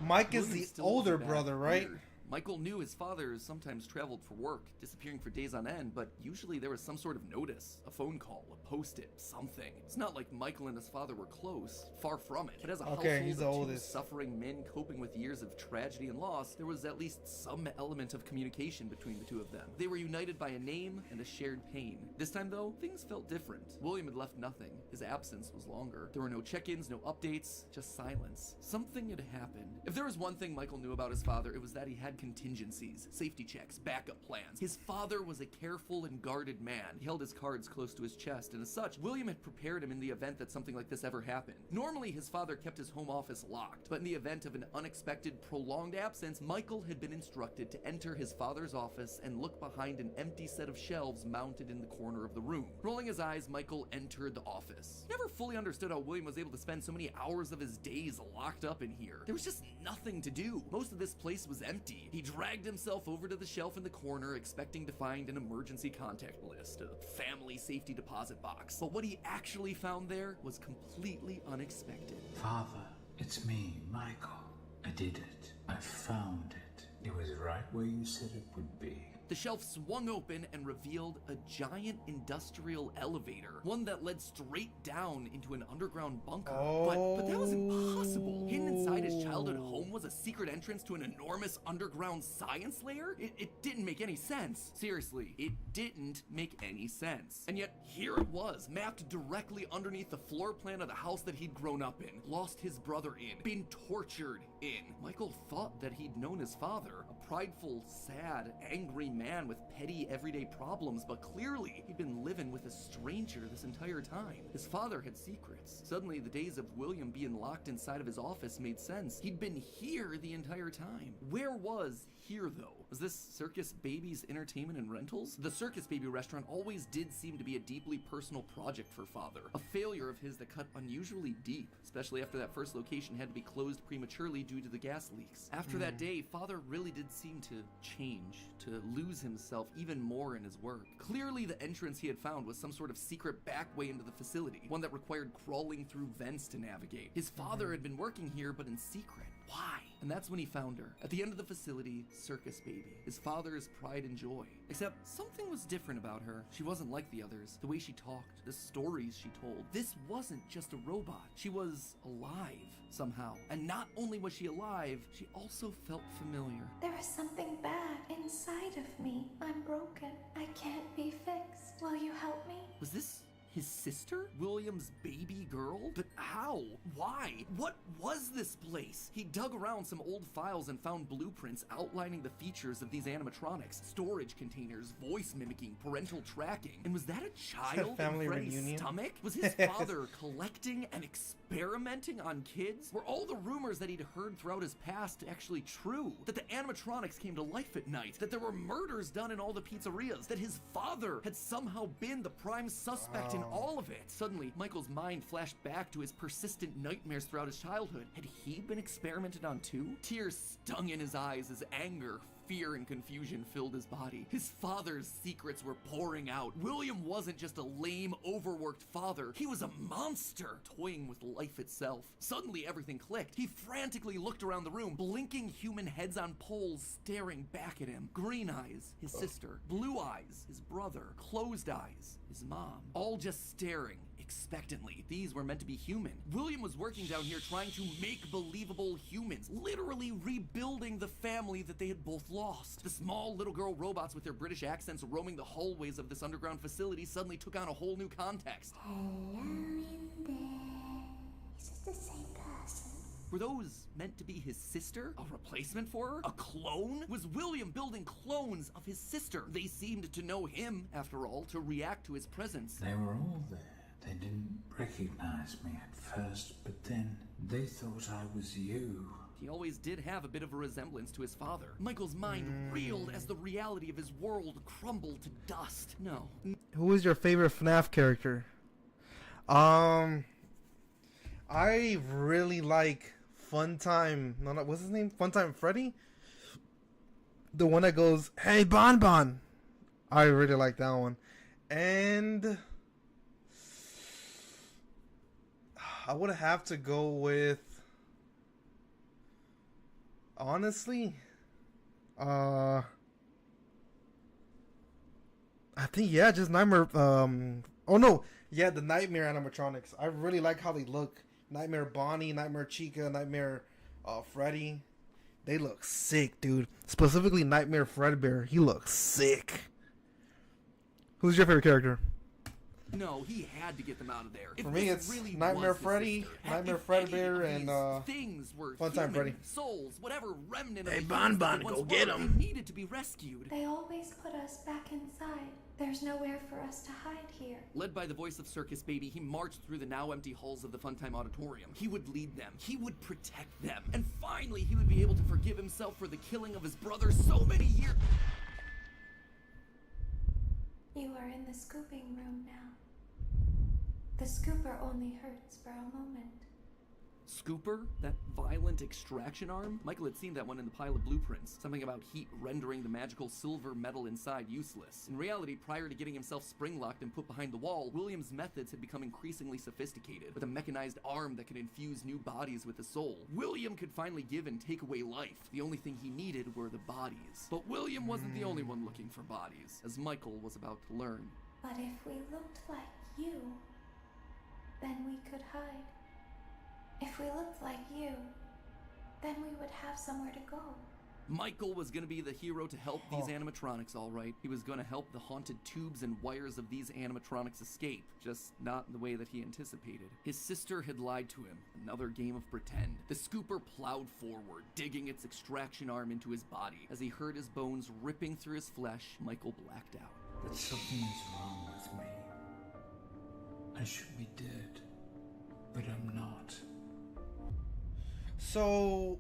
A: Mike is the older brother, right?
B: Weird. Michael knew his father sometimes traveled for work, disappearing for days on end, but usually there was some sort of notice, a phone call, a post-it, something. It's not like Michael and his father were close, far from it. But as a household of 2 suffering men coping with years of tragedy and loss, there was at least some element of communication between the 2 of them. They were united by a name and a shared pain. This time though, things felt different. William had left nothing. His absence was longer. There were no check-ins, no updates, just silence. Something had happened. If there was one thing Michael knew about his father, it was that he had had contingencies, safety checks, backup plans. His father was a careful and guarded man. He held his cards close to his chest, and as such, William had prepared him in the event that something like this ever happened. Normally, his father kept his home office locked, but in the event of an unexpected, prolonged absence, Michael had been instructed to enter his father's office and look behind an empty set of shelves mounted in the corner of the room. Rolling his eyes, Michael entered the office. He never fully understood how William was able to spend so many hours of his days locked up in here. There was just nothing to do. Most of this place was empty. He dragged himself over to the shelf in the corner, expecting to find an emergency contact list, a family safety deposit box. But what he actually found there was completely unexpected.
N: Father, it's me, Michael. I did it. I found it. It was right where you said it would be.
B: The shelf swung open and revealed a giant industrial elevator, one that led straight down into an underground bunker. But that was impossible. Hidden inside his childhood home was a secret entrance to an enormous underground science lair? It didn't make any sense. Seriously, it didn't make any sense. And yet, here it was, mapped directly underneath the floor plan of the house that he'd grown up in, lost his brother in, been tortured in. Michael thought that he'd known his father, a prideful, sad, angry man with petty everyday problems, but clearly he'd been living with a stranger this entire time. His father had secrets. Suddenly the days of William being locked inside of his office made sense. He'd been here the entire time. Where was here though? Was this Circus Baby's entertainment and rentals? The Circus Baby restaurant always did seem to be a deeply personal project for father. A failure of his that cut unusually deep, especially after that first location had to be closed prematurely due to the gas leaks. After that day, father really did seem to change, to lose himself even more in his work. Clearly the entrance he had found was some sort of secret back way into the facility, one that required crawling through vents to navigate. His father had been working here, but in secret. Why? And that's when he found her. At the end of the facility, Circus Baby, his father's pride and joy. Except something was different about her. She wasn't like the others. The way she talked, the stories she told. This wasn't just a robot. She was alive somehow. And not only was she alive, she also felt familiar.
O: There is something bad inside of me. I'm broken. I can't be fixed. Will you help me?
B: Was this his sister? William's baby girl? But how? Why? What was this place? He dug around some old files and found blueprints outlining the features of these animatronics. Storage containers, voice mimicking, parental tracking. And was that a child in Freddy's stomach? Was his father collecting and experimenting on kids? Were all the rumors that he'd heard throughout his past actually true? That the animatronics came to life at night? That there were murders done in all the pizzerias? That his father had somehow been the prime suspect in all of it? Suddenly, Michael's mind flashed back to his persistent nightmares throughout his childhood. Had he been experimented on too? Tears stung in his eyes as anger, fear, and confusion filled his body. His father's secrets were pouring out. William wasn't just a lame, overworked father. He was a monster, toying with life itself. Suddenly, everything clicked. He frantically looked around the room, blinking human heads on poles staring back at him. Green eyes, his sister. Blue eyes, his brother. Closed eyes, his mom. All just staring expectantly. These were meant to be human. William was working down here trying to make believable humans, literally rebuilding the family that they had both lost. The small little girl robots with their British accents roaming the hallways of this underground facility suddenly took on a whole new context.
M: Hello in there. Is it the same person?
B: Were those meant to be his sister? A replacement for her? A clone? Was William building clones of his sister? They seemed to know him, after all, to react to his presence.
N: They were all there. They didn't recognize me at first, but then they thought I was you.
B: He always did have a bit of a resemblance to his father. Michael's mind reeled as the reality of his world crumbled to dust. No.
A: Who is your favorite FNAF character? I really like Funtime. No, what's his name? Funtime Freddy? The one that goes, "Hey, Bon Bon." I really like that one. And I would have to go with, honestly, I think, yeah, just Nightmare, oh no, yeah, the Nightmare animatronics. I really like how they look. Nightmare Bonnie, Nightmare Chica, Nightmare Freddy. They look sick, dude. Specifically Nightmare Fredbear. He looks sick. Who's your favorite character?
B: No, he had to get them out of there.
A: For me, it's really Nightmare Freddy, Nightmare Fredbear, and
B: things were
A: Funtime Freddy.
B: Souls, whatever remnant
A: hey,
B: of
A: Bon, go get him.
B: Needed to be rescued.
O: They always put us back inside. There's nowhere for us to hide here.
B: Led by the voice of Circus Baby, he marched through the now empty halls of the Funtime Auditorium. He would lead them. He would protect them. And finally, he would be able to forgive himself for the killing of his brother so many years.
O: You are in the scooping room now. The scooper only hurts for a moment.
B: Scooper? That violent extraction arm? Michael had seen that one in the pile of blueprints. Something about heat rendering the magical silver metal inside useless. In reality, prior to getting himself spring-locked and put behind the wall, William's methods had become increasingly sophisticated, with a mechanized arm that could infuse new bodies with a soul. William could finally give and take away life. The only thing he needed were the bodies. But William wasn't the only one looking for bodies, as Michael was about to learn.
O: But if we looked like you, then we could hide. If we looked like you, then we would have somewhere to go.
B: Michael was going to be the hero to help these animatronics, all right. He was going to help the haunted tubes and wires of these animatronics escape, just not in the way that he anticipated. His sister had lied to him. Another game of pretend. The scooper plowed forward, digging its extraction arm into his body. As he heard his bones ripping through his flesh, Michael blacked out.
N: Something is wrong with me. I should be dead, but I'm not.
A: So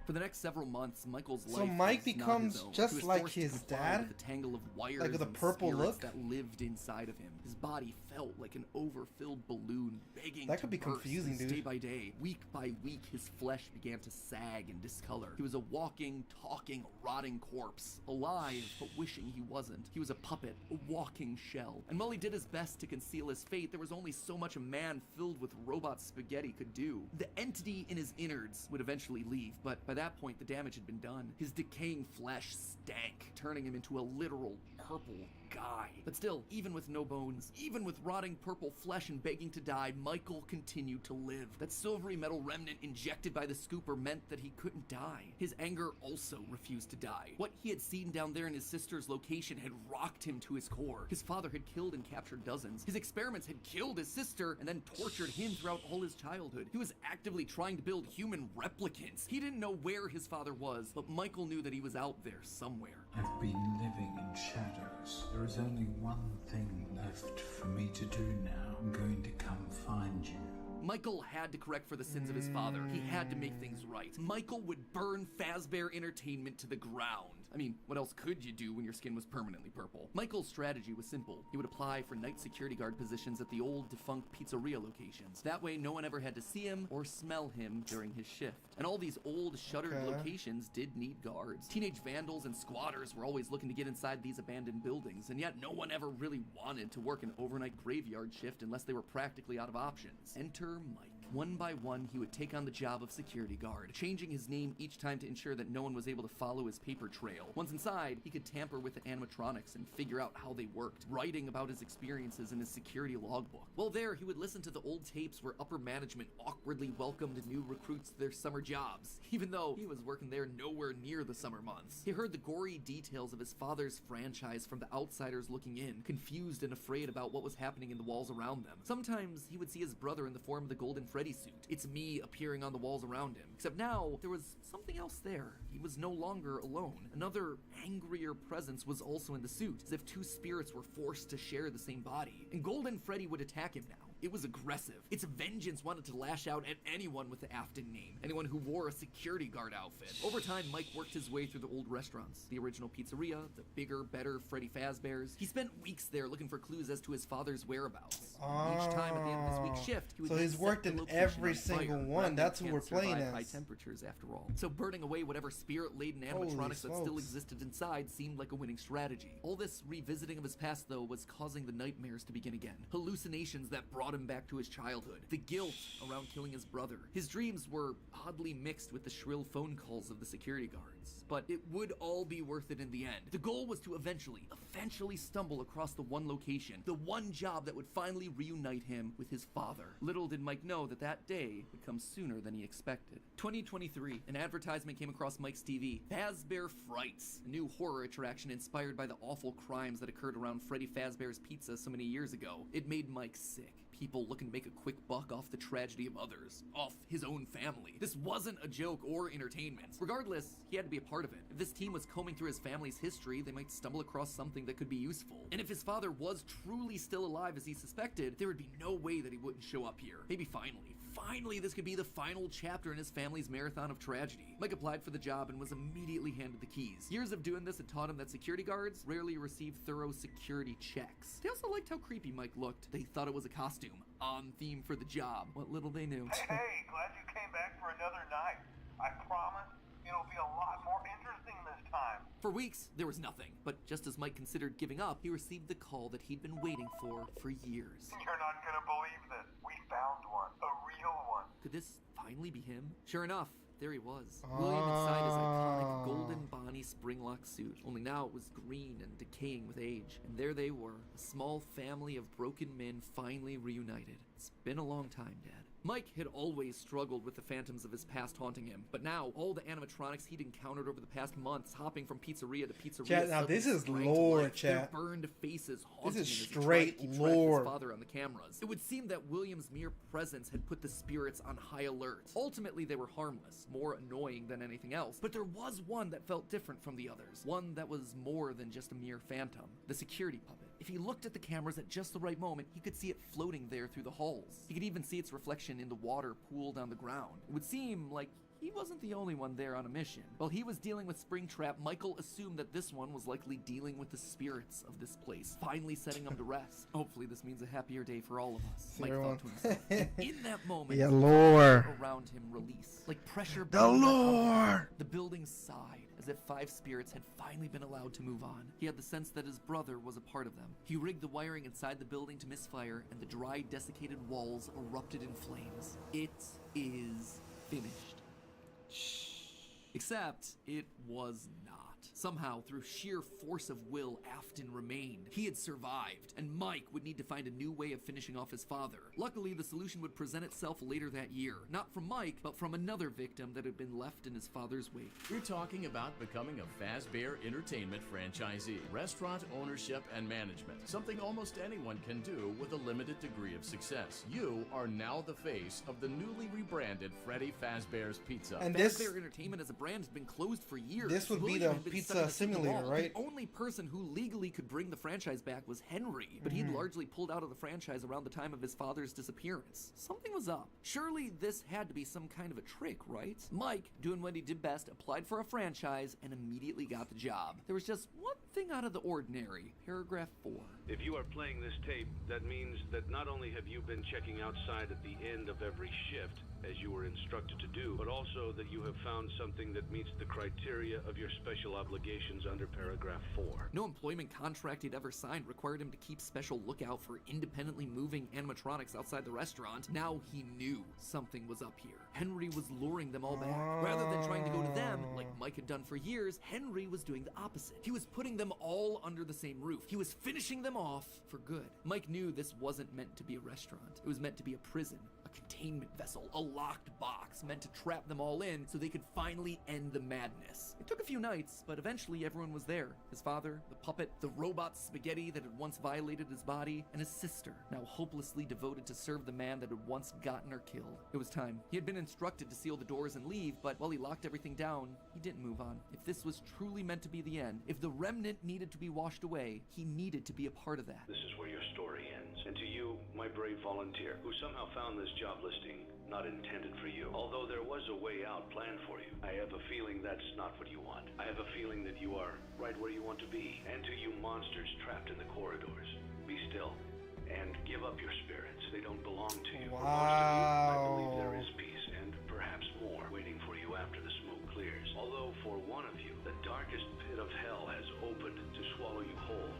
B: for the next several months, Michael's life.
A: So Mike becomes just like his dad,
B: with a tangle of wires,
A: like with a purple look
B: that lived inside of him. His body felt like an overfilled balloon, begging
A: that could be
B: to burst.
A: confusing, dude.
B: Day by day, week by week, his flesh began to sag and discolor. He was a walking, talking, rotting corpse, alive but wishing he wasn't. He was a puppet, a walking shell. And while he did his best to conceal his fate, there was only so much a man filled with robot spaghetti could do. The entity in his innards would eventually leave, but by that point, the damage had been done. His decaying flesh stank, turning him into a literal purple guy. But still, even with no bones, even with rotting purple flesh and begging to die, Michael continued to live. That silvery metal remnant injected by the scooper meant that he couldn't die. His anger also refused to die. What he had seen down there in his sister's location had rocked him to his core. His father had killed and captured dozens. His experiments had killed his sister and then tortured him throughout all his childhood. He was actively trying to build human replicants. He didn't know where his father was, but Michael knew that he was out there somewhere.
N: I've been living in shadows. There is only one thing left for me to do now. I'm going to come find you.
B: Michael had to correct for the sins of his father. He had to make things right. Michael would burn Fazbear Entertainment to the ground. I mean, what else could you do when your skin was permanently purple? Michael's strategy was simple. He would apply for night security guard positions at the old defunct pizzeria locations. That way, no one ever had to see him or smell him during his shift. And all these old shuttered locations did need guards. Teenage vandals and squatters were always looking to get inside these abandoned buildings, and yet no one ever really wanted to work an overnight graveyard shift unless they were practically out of options. Enter Mike. One by one, he would take on the job of security guard, changing his name each time to ensure that no one was able to follow his paper trail. Once inside, he could tamper with the animatronics and figure out how they worked, writing about his experiences in his security logbook. While there, he would listen to the old tapes where upper management awkwardly welcomed new recruits to their summer jobs, even though he was working there nowhere near the summer months. He heard the gory details of his father's franchise from the outsiders looking in, confused and afraid about what was happening in the walls around them. Sometimes, he would see his brother in the form of the Golden Freddy suit. It's me appearing on the walls around him. Except now, there was something else there. He was no longer alone. Another angrier presence was also in the suit, as if two spirits were forced to share the same body. And Golden Freddy would attack him now. It was aggressive. Its vengeance wanted to lash out at anyone with the Afton name, anyone who wore a security guard outfit. Over time, Mike worked his way through the old restaurants, the original pizzeria, the bigger, better Freddy Fazbear's. He spent weeks there looking for clues as to his father's whereabouts. Each time at the end of this week's shift, he would
A: so he's worked in every single one. That's who we're playing as.
B: High temperatures, after all. So burning away whatever spirit-laden animatronics that still existed inside seemed like a winning strategy. All this revisiting of his past, though, was causing the nightmares to begin again. Hallucinations that brought brought him back to his childhood. The guilt around killing his brother. His dreams were oddly mixed with the shrill phone calls of the security guards. But it would all be worth it in the end. The goal was to eventually stumble across the one location, the one job that would finally reunite him with his father. Little did Mike know that that day would come sooner than he expected. 2023, an advertisement came across Mike's TV. Fazbear Frights, a new horror attraction inspired by the awful crimes that occurred around Freddy Fazbear's Pizza so many years ago. It made Mike sick. People looking to make a quick buck off the tragedy of others, off his own family. This wasn't a joke or entertainment. Regardless, he had to be a part of it. If this team was combing through his family's history, they might stumble across something that could be useful. And if his father was truly still alive as he suspected, there would be no way that he wouldn't show up here. Maybe finally this could be the final chapter in his family's marathon of tragedy. Mike applied for the job and was immediately handed the keys. Years of doing this had taught him that security guards rarely receive thorough security checks. They also liked how creepy Mike looked. They thought it was a costume, on theme for the job. What little they knew.
K: Hey, glad you came back for another night. I promise it'll be a lot more interesting this time.
B: For weeks, there was nothing. But just as Mike considered giving up, he received the call that he'd been waiting for years.
K: You're not gonna believe this. We found one. A real one.
B: Could this finally be him? Sure enough, there he was. William inside his iconic golden Bonnie springlock suit. Only now it was green and decaying with age. And there they were, a small family of broken men finally reunited. It's been a long time, Dad. Mike had always struggled with the phantoms of his past haunting him, but now all the animatronics he'd encountered over the past months, hopping from pizzeria to pizzeria,
A: chat, now this is lore, chat.
B: Their burned faces haunting
A: this is
B: him
A: straight
B: as he tried to keep
A: lore.
B: track of his father on the cameras. It would seem that William's mere presence had put the spirits on high alert. Ultimately, they were harmless, more annoying than anything else, but there was one that felt different from the others, one that was more than just a mere phantom: the security puppet. If he looked at the cameras at just the right moment, he could see it floating there through the halls. He could even see its reflection in the water pooled on the ground. It would seem like he wasn't the only one there on a mission. While he was dealing with Springtrap, Michael assumed that this one was likely dealing with the spirits of this place, finally setting them to rest. Hopefully this means a happier day for all of us, Mike thought to himself. And in that moment,
A: yeah, lore
B: around him released, like pressure.
A: The lore!
B: The building sighed, as if 5 spirits had finally been allowed to move on. He had the sense that his brother was a part of them. He rigged the wiring inside the building to misfire, and the dry, desiccated walls erupted in flames. It is finished. Except it was not. Somehow, through sheer force of will, Afton remained. He had survived, and Mike would need to find a new way of finishing off his father. Luckily, the solution would present itself later that year. Not from Mike, but from another victim that had been left in his father's wake.
L: We're talking about becoming a Fazbear Entertainment franchisee. Restaurant ownership and management. Something almost anyone can do with a limited degree of success. You are now the face of the newly rebranded Freddy Fazbear's Pizza.
A: And
B: Fazbear Entertainment as a brand has been closed for years.
A: This would
B: William
A: be the pizza simulator, right?
B: The only person who legally could bring the franchise back was Henry, but he'd largely pulled out of the franchise around the time of his father's disappearance. Something was up. Surely this had to be some kind of a trick, right? Mike, doing what he did best, applied for a franchise and immediately got the job. There was just one thing out of the ordinary. Paragraph 4.
P: If you are playing this tape, that means that not only have you been checking outside at the end of every shift, as you were instructed to do, but also that you have found something that meets the criteria of your special obligations under paragraph 4.
B: No employment contract he'd ever signed required him to keep special lookout for independently moving animatronics outside the restaurant. Now he knew something was up here. Henry was luring them all back. Rather than trying to go to them, like Mike had done for years, Henry was doing the opposite. He was putting them all under the same roof. He was finishing them off for good. Mike knew this wasn't meant to be a restaurant. It was meant to be a prison, a containment vessel, a locked box meant to trap them all in so they could finally end the madness. It took a few nights, but eventually everyone was there. His father, the puppet, the robot spaghetti that had once violated his body, and his sister, now hopelessly devoted to serve the man that had once gotten her killed. It was time. He had been instructed to seal the doors and leave, but while he locked everything down, he didn't move on. If this was truly meant to be the end, if the remnant needed to be washed away, he needed to be a part of that.
P: This is where your story ends. And to you, my brave volunteer, who somehow found this job listing not intended for you, although there was a way out planned for you, I have a feeling that's not what you want. I have a feeling that you are right where you want to be. And to you monsters trapped in the corridors, be still and give up your spirits. They don't belong to you.
A: Wow.
P: For most of you, I believe there is peace and perhaps more waiting for you after the smoke clears. Although for one of you, the darkest pit of hell has opened to swallow you whole.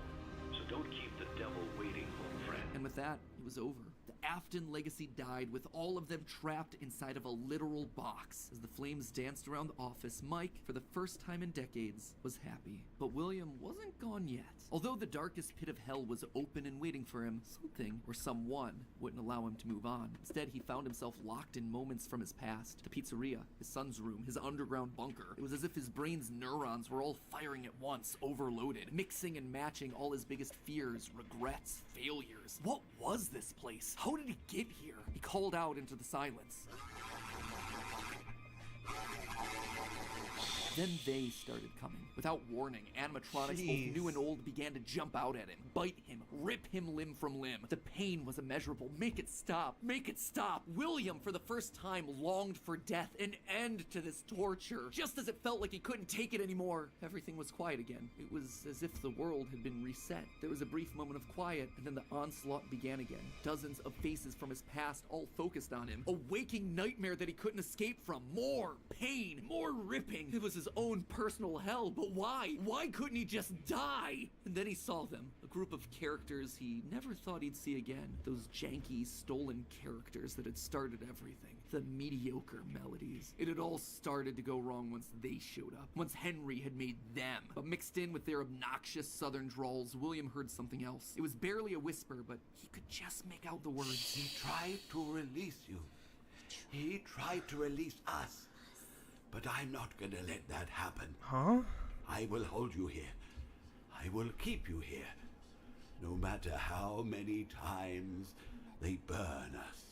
P: So don't keep the devil waiting, old friend.
B: And with that, it was over. The Afton legacy died with all of them trapped inside of a literal box. As the flames danced around the office, Mike, for the first time in decades, was happy. But William wasn't gone yet. Although the darkest pit of hell was open and waiting for him, something or someone wouldn't allow him to move on. Instead, he found himself locked in moments from his past. The pizzeria, his son's room, his underground bunker. It was as if his brain's neurons were all firing at once, overloaded, mixing and matching all his biggest fears, regrets, failures. What was this place? How did he get here? He called out into the silence. Then they started coming. Without warning, animatronics, both new and old, began to jump out at him, bite him, rip him limb from limb. The pain was immeasurable. Make it stop. Make it stop. William, for the first time, longed for death, an end to this torture. Just as it felt like he couldn't take it anymore, everything was quiet again. It was as if the world had been reset. There was a brief moment of quiet, and then the onslaught began again. Dozens of faces from his past all focused on him. A waking nightmare that he couldn't escape from. More pain, more ripping. It was his own personal hell, but why? Why couldn't he just die? And then he saw them, a group of characters he never thought he'd see again. Those janky, stolen characters that had started everything. The mediocre melodies. It had all started to go wrong once they showed up. Once Henry had made them. But mixed in with their obnoxious southern drawls, William heard something else. It was barely a whisper, but he could just make out the words.
Q: He tried to release you. He tried to release us. But I'm not gonna let that happen.
A: Huh?
Q: I will hold you here. I will keep you here. No matter how many times they burn us.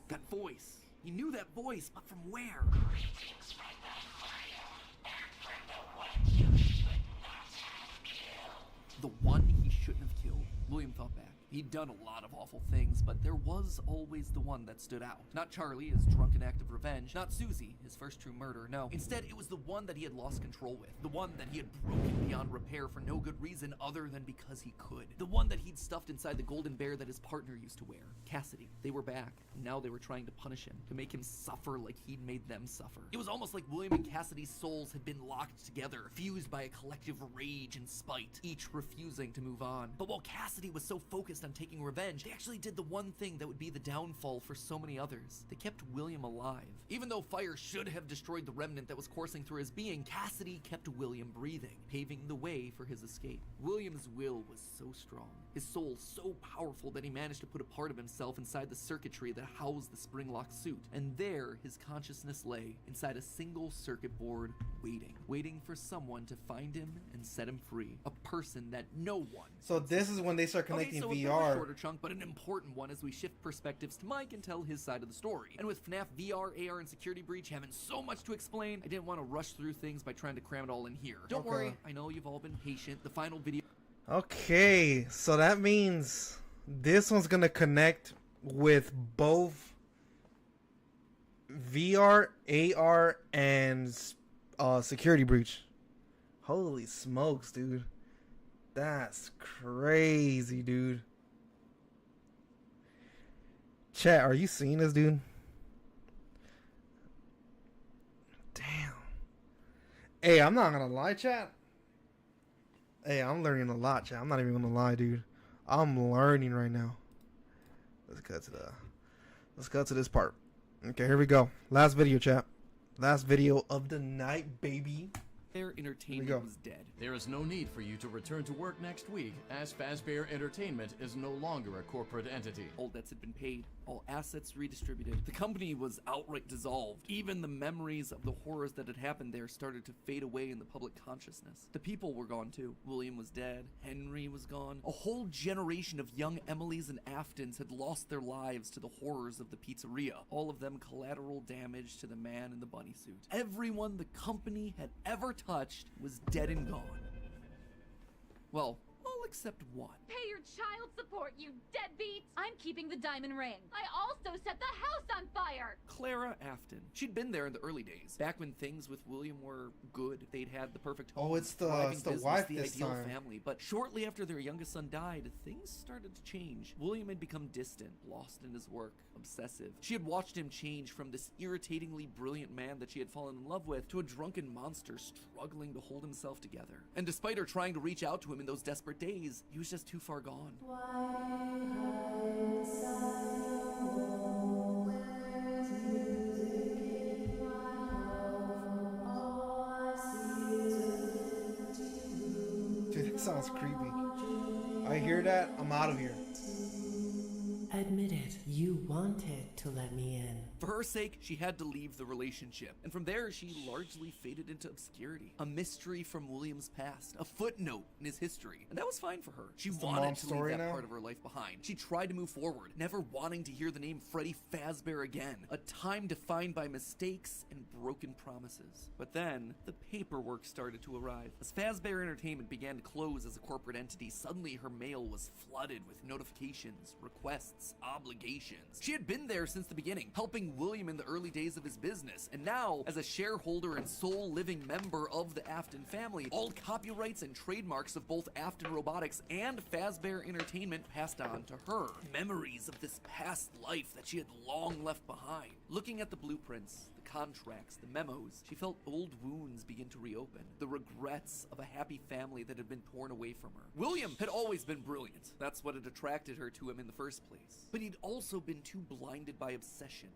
B: That voice. He knew that voice, but from where?
I: Greetings from the fire, and from the one you should not have killed.
B: The one he shouldn't have killed. William thought back. He'd done a lot of awful things, but there was always the one that stood out. Not Charlie, his drunken act of revenge. Not Susie, his first true murder. No. Instead, it was the one that he had lost control with. The one that he had broken beyond repair for no good reason other than because he could. The one that he'd stuffed inside the golden bear that his partner used to wear. Cassidy. They were back, and now they were trying to punish him, to make him suffer like he'd made them suffer. It was almost like William and Cassidy's souls had been locked together, fused by a collective rage and spite, each refusing to move on. But while Cassidy was so focused on taking revenge, they actually did the one thing that would be the downfall for so many others. They kept William alive. Even though fire should have destroyed the remnant that was coursing through his being, Cassidy kept William breathing, paving the way for his escape. William's will was so strong, his soul so powerful that he managed to put a part of himself inside the circuitry that housed the spring-locked suit. And there, his consciousness lay, inside a single circuit board, waiting for someone to find him and set him free. A person that no one...
A: So this is when they start connecting
B: so
A: VR.
B: A shorter chunk, but an important one as we shift perspectives to Mike and tell his side of the story. And with FNAF VR, AR, and Security Breach having so much to explain, I didn't want to rush through things by trying to cram it all in here. Don't worry, I know you've all been patient. The final video...
A: Okay, so that means this one's gonna connect with both VR, AR, and Security Breach. Holy smokes, dude. That's crazy, dude. Chat, are you seeing this, dude? Damn. Hey, I'm not gonna lie, chat. Hey, I'm learning a lot, chat. I'm not even gonna lie, dude. I'm learning right now. Let's cut to this part. Okay, here we go. Last video, chat. Last video of the night, baby.
B: Their entertainment was dead.
L: There is no need for you to return to work next week, as Fazbear Entertainment is no longer a corporate entity.
B: All debts had been paid, all assets redistributed. The company was outright dissolved. Even the memories of the horrors that had happened there started to fade away in the public consciousness. The people were gone too. William was dead. Henry was gone. A whole generation of young Emilys and Aftons had lost their lives to the horrors of the pizzeria. All of them collateral damage to the man in the bunny suit. Everyone the company had ever touched was dead and gone. Well, all except one.
H: Pay your child support, you deadbeat! I'm keeping the diamond ring. I also set the house on fire!
B: Clara Afton. She'd been there in the early days, back when things with William were good. They'd had the perfect home.
A: Oh, it's the
B: business,
A: wife
B: the
A: this
B: ideal
A: time.
B: family. But shortly after their youngest son died, things started to change. William had become distant, lost in his work, obsessive. She had watched him change from this irritatingly brilliant man that she had fallen in love with to a drunken monster struggling to hold himself together. And despite her trying to reach out to him in those desperate days, he was just too far gone.
F: Why hide inside
A: sounds creepy. I hear that, I'm out of here.
F: Admit it, you wanted to let me in.
B: For her sake, she had to leave the relationship, and from there, she largely faded into obscurity. A mystery from William's past, a footnote in his history, and that was fine for her. She wanted to leave that part of her life behind. She tried to move forward, never wanting to hear the name Freddy Fazbear again. A time defined by mistakes and broken promises. But then, the paperwork started to arrive. As Fazbear Entertainment began to close as a corporate entity, suddenly her mail was flooded with notifications, requests, obligations. She had been there since the beginning, helping William in the early days of his business, and now, as a shareholder and sole living member of the Afton family, all copyrights and trademarks of both Afton Robotics and Fazbear Entertainment passed on to her. Memories of this past life that she had long left behind. Looking at the blueprints, the contracts, the memos, she felt old wounds begin to reopen. The regrets of a happy family that had been torn away from her. William had always been brilliant. That's what had attracted her to him in the first place. But he'd also been too blinded by obsession.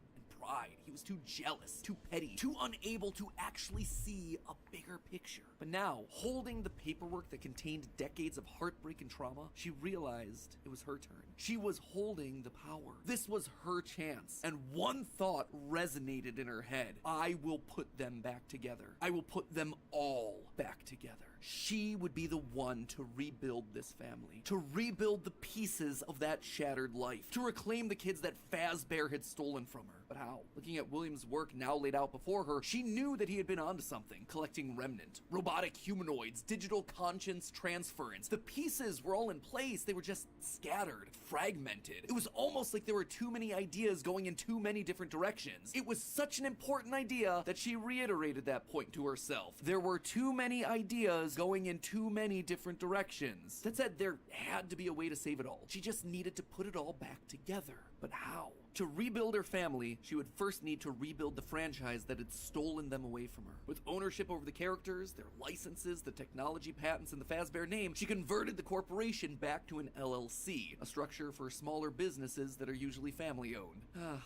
B: Pride. He was too jealous, too petty, too unable to actually see a bigger picture. But now, holding the paperwork that contained decades of heartbreak and trauma, she realized it was her turn. She was holding the power. This was her chance. And one thought resonated in her head. I will put them back together. I will put them all back together. She would be the one to rebuild this family, to rebuild the pieces of that shattered life, to reclaim the kids that Fazbear had stolen from her. But how? Looking at William's work now laid out before her, she knew that he had been onto something, collecting remnant, robotic humanoids, digital conscience transference. The pieces were all in place, they were just scattered, fragmented. It was almost like there were too many ideas going in too many different directions. It was such an important idea that she reiterated that point to herself. There were too many ideas going in too many different directions. That said, there had to be a way to save it all. She just needed to put it all back together. But how? To rebuild her family, she would first need to rebuild the franchise that had stolen them away from her. With ownership over the characters, their licenses, the technology patents, and the Fazbear name, she converted the corporation back to an LLC, a structure for smaller businesses that are usually family-owned.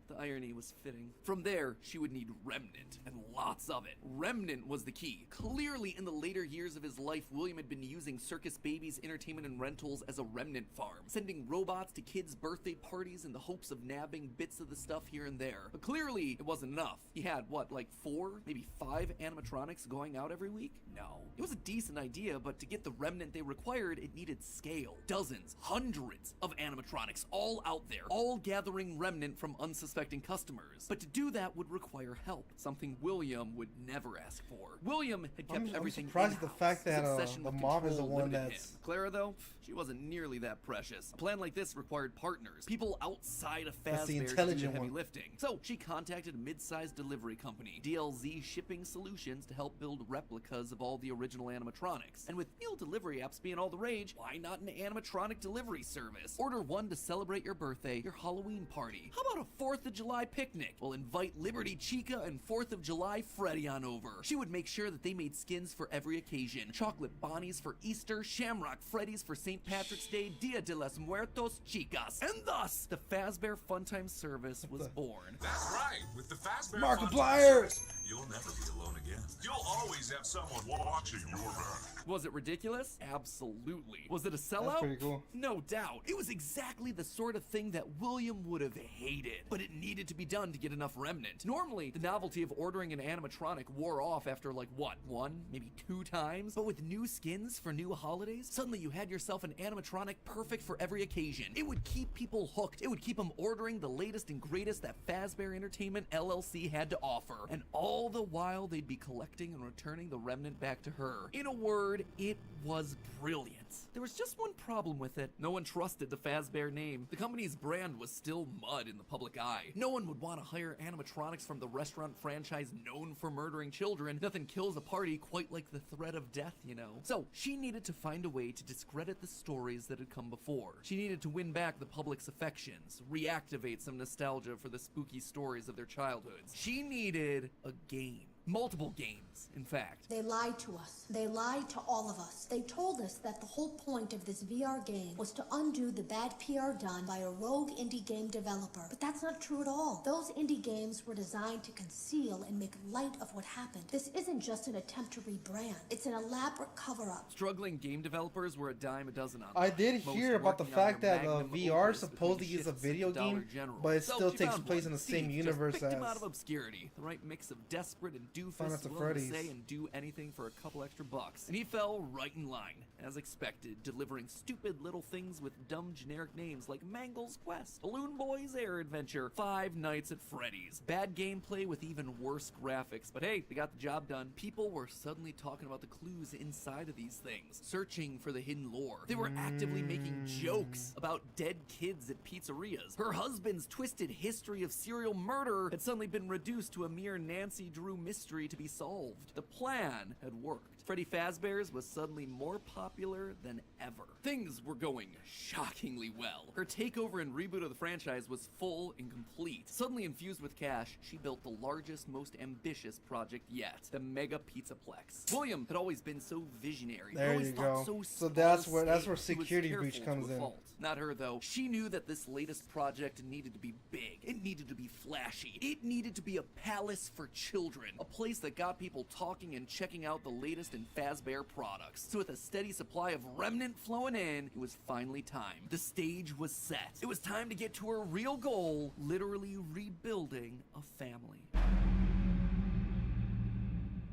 B: The irony was fitting. From there, she would need remnant, and lots of it. Remnant was the key. Clearly, in the later years of his life, William had been using Circus Babies Entertainment and Rentals as a remnant farm, sending robots to kids' birthday parties in the hopes of nabbing bits of the stuff here and there. But clearly, it wasn't enough. He had, what, like 4, maybe 5 animatronics going out every week? No. It was a decent idea, but to get the remnant they required, it needed scale. Dozens, hundreds of animatronics, all out there, all gathering remnant from unsuspecting customers. But to do that would require help, something William would never ask for. William had kept everything
A: I'm surprised at the fact that the mob is the
B: one
A: one that's...
B: Clara, though, she wasn't nearly that precious. A plan like this required partners, people outside of Fazbear to do the heavy lifting. So she contacted a mid-sized delivery company, DLZ Shipping Solutions, to help build replicas of all the original animatronics. And with meal delivery apps being all the rage, why not an animatronic delivery service? Order one to celebrate your birthday, your Halloween party. How about a 4th of July picnic? We'll invite Liberty Chica and 4th of July Freddy on over. She would make sure that they made skins for every occasion. Chocolate Bonnies for Easter, Shamrock Freddy's for St. Patrick's Day, Dia de los Muertos Chicas. And thus, the Fazbear Funtime service was born.
R: That's right. With the Fazbear
A: Markiplier,
R: you'll never be alone again. You'll always have someone watching your back.
B: Was it ridiculous? Absolutely. Was it a sellout?
A: That's pretty cool.
B: No doubt. It was exactly the sort of thing that William would have hated, but it needed to be done to get enough remnant. Normally, the novelty of ordering an animatronic wore off after like what, 1, maybe 2 times? But with new skins for new holidays, suddenly you had yourself an animatronic perfect for every occasion. It would keep people hooked. It would keep them ordering the latest and greatest that Fazbear Entertainment LLC had to offer. And all the while, they'd be collecting and returning the remnant back to her. In a word, it was brilliant. There was just one problem with it. No one trusted the Fazbear name. The company's brand was still mud in the public eye. No one would want to hire animatronics from the restaurant franchise known for murdering children. Nothing kills a party quite like the threat of death, you know. So she needed to find a way to discredit the stories that had come before. She needed to win back the public's affections, reactivate some nostalgia for the spooky stories of their childhoods. She needed a game. Multiple games, in fact.
S: They lied to us. They lied to all of us. They told us that the whole point of this VR game was to undo the bad PR done by a rogue indie game developer. But that's not true at all. Those indie games were designed to conceal and make light of what happened. This isn't just an attempt to rebrand. It's an elaborate cover-up.
B: Struggling game developers were a dime a dozen on.
A: I did hear about the fact that VR supposedly is a video game, but it still takes place in the same universe as
B: him out of obscurity. The right mix of desperate and doofus, willing to say and do anything for a couple extra bucks. And he fell right in line, as expected, delivering stupid little things with dumb generic names like Mangle's Quest, Balloon Boy's Air Adventure, Five Nights at Freddy's. Bad gameplay with even worse graphics, but hey, they got the job done. People were suddenly talking about the clues inside of these things, searching for the hidden lore. They were actively making jokes about dead kids at pizzerias. Her husband's twisted history of serial murder had suddenly been reduced to a mere Nancy Drew mystery to be solved. The plan had worked. Freddy Fazbear's was suddenly more popular than ever. Things were going shockingly well. Her takeover and reboot of the franchise was full and complete. Suddenly infused with cash, she built the largest, most ambitious project yet, the Mega Pizzaplex. William had always been so visionary.
A: There you go. So that's where Security Breach comes in.
B: Not her, though. She knew that this latest project needed to be big. It needed to be flashy. It needed to be a palace for children. A place that got people talking and checking out the latest in Fazbear products. So with a steady supply of remnant flowing in, it was finally time. The stage was set. It was time to get to her real goal, literally rebuilding a family.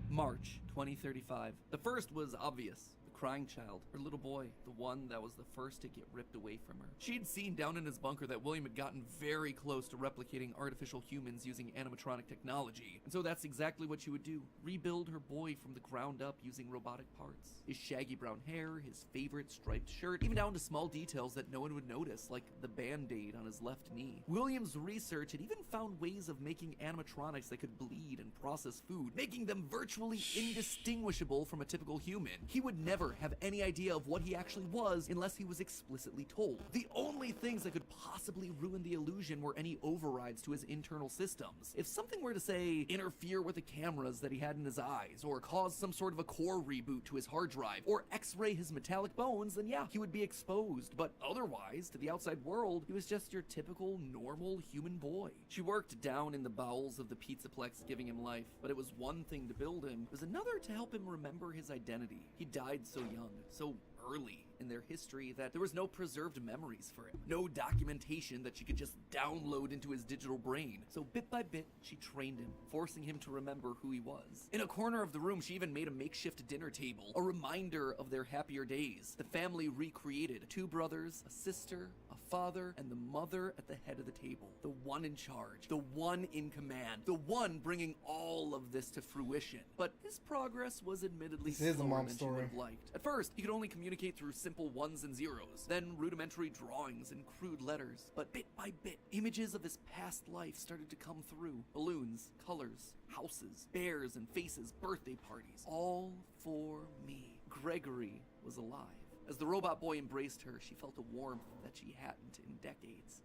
B: March 2035. The first was obvious. Crying child, her little boy, the one that was the first to get ripped away from her. She'd seen down in his bunker that William had gotten very close to replicating artificial humans using animatronic technology, and so that's exactly what she would do. Rebuild her boy from the ground up using robotic parts. His shaggy brown hair, his favorite striped shirt, even down to small details that no one would notice, like the band-aid on his left knee. William's research had even found ways of making animatronics that could bleed and process food, making them virtually indistinguishable from a typical human. He would never have any idea of what he actually was unless he was explicitly told. The only things that could possibly ruin the illusion were any overrides to his internal systems. If something were to, say, interfere with the cameras that he had in his eyes, or cause some sort of a core reboot to his hard drive, or x-ray his metallic bones, then yeah, he would be exposed. But otherwise, to the outside world, he was just your typical, normal human boy. She worked down in the bowels of the Pizzaplex, giving him life, but it was one thing to build him. It was another to help him remember his identity. He died so young, so early in their history that there was no preserved memories for him, no documentation that she could just download into his digital brain. So bit by bit, she trained him, forcing him to remember who he was. In a corner of the room, she even made a makeshift dinner table, a reminder of their happier days. The family recreated 2 brothers, a sister, a father, and the mother at the head of the table. The one in charge, the one in command, the one bringing all of this to fruition. But his progress was admittedly slower than she would have liked. At first, he could only communicate through simple ones and zeros, then rudimentary drawings and crude letters. But bit by bit, images of his past life started to come through. Balloons, colors, houses, bears and faces, birthday parties. All for me. Gregory was alive. As the robot boy embraced her, she felt a warmth that she hadn't in decades.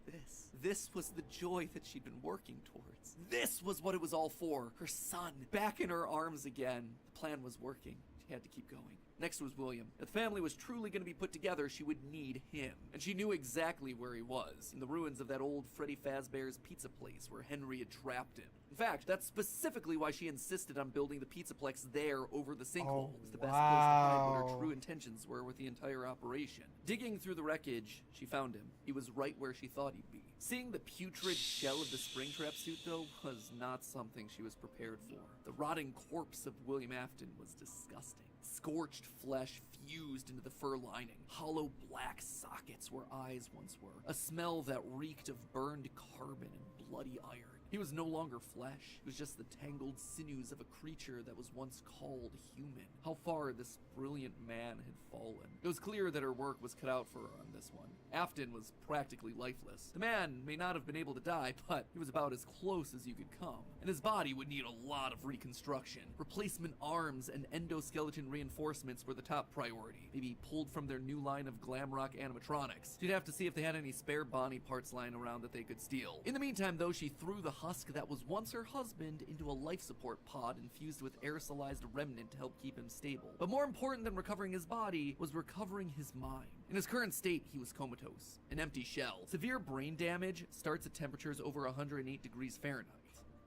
B: This was the joy that she'd been working towards. This was what it was all for. Her son, back in her arms again. The plan was working. She had to keep going. Next was William. If the family was truly going to be put together, she would need him. And she knew exactly where he was, in the ruins of that old Freddy Fazbear's pizza place where Henry had trapped him. In fact, that's specifically why she insisted on building the Pizzaplex there over the sinkhole. It was the best place to hide what her true intentions were with the entire operation. Digging through the wreckage, she found him. He was right where she thought he'd be. Seeing the putrid shell of the Springtrap suit, though, was not something she was prepared for. The rotting corpse of William Afton was disgusting. Scorched flesh fused into the fur lining. Hollow black sockets where eyes once were. A smell that reeked of burned carbon and bloody iron. He was no longer flesh. It was just the tangled sinews of a creature that was once called human. How far this brilliant man had fallen. It was clear that her work was cut out for her on this one. Afton was practically lifeless. The man may not have been able to die, but he was about as close as you could come. And his body would need a lot of reconstruction. Replacement arms and endoskeleton reinforcements were the top priority. Maybe pulled from their new line of glam rock animatronics. She'd have to see if they had any spare Bonnie parts lying around that they could steal. In the meantime, though, she threw the husk that was once her husband into a life support pod infused with aerosolized remnant to help keep him stable. But more important than recovering his body was recovering his mind. In his current state, he was comatose, an empty shell. Severe brain damage starts at temperatures over 108 degrees Fahrenheit.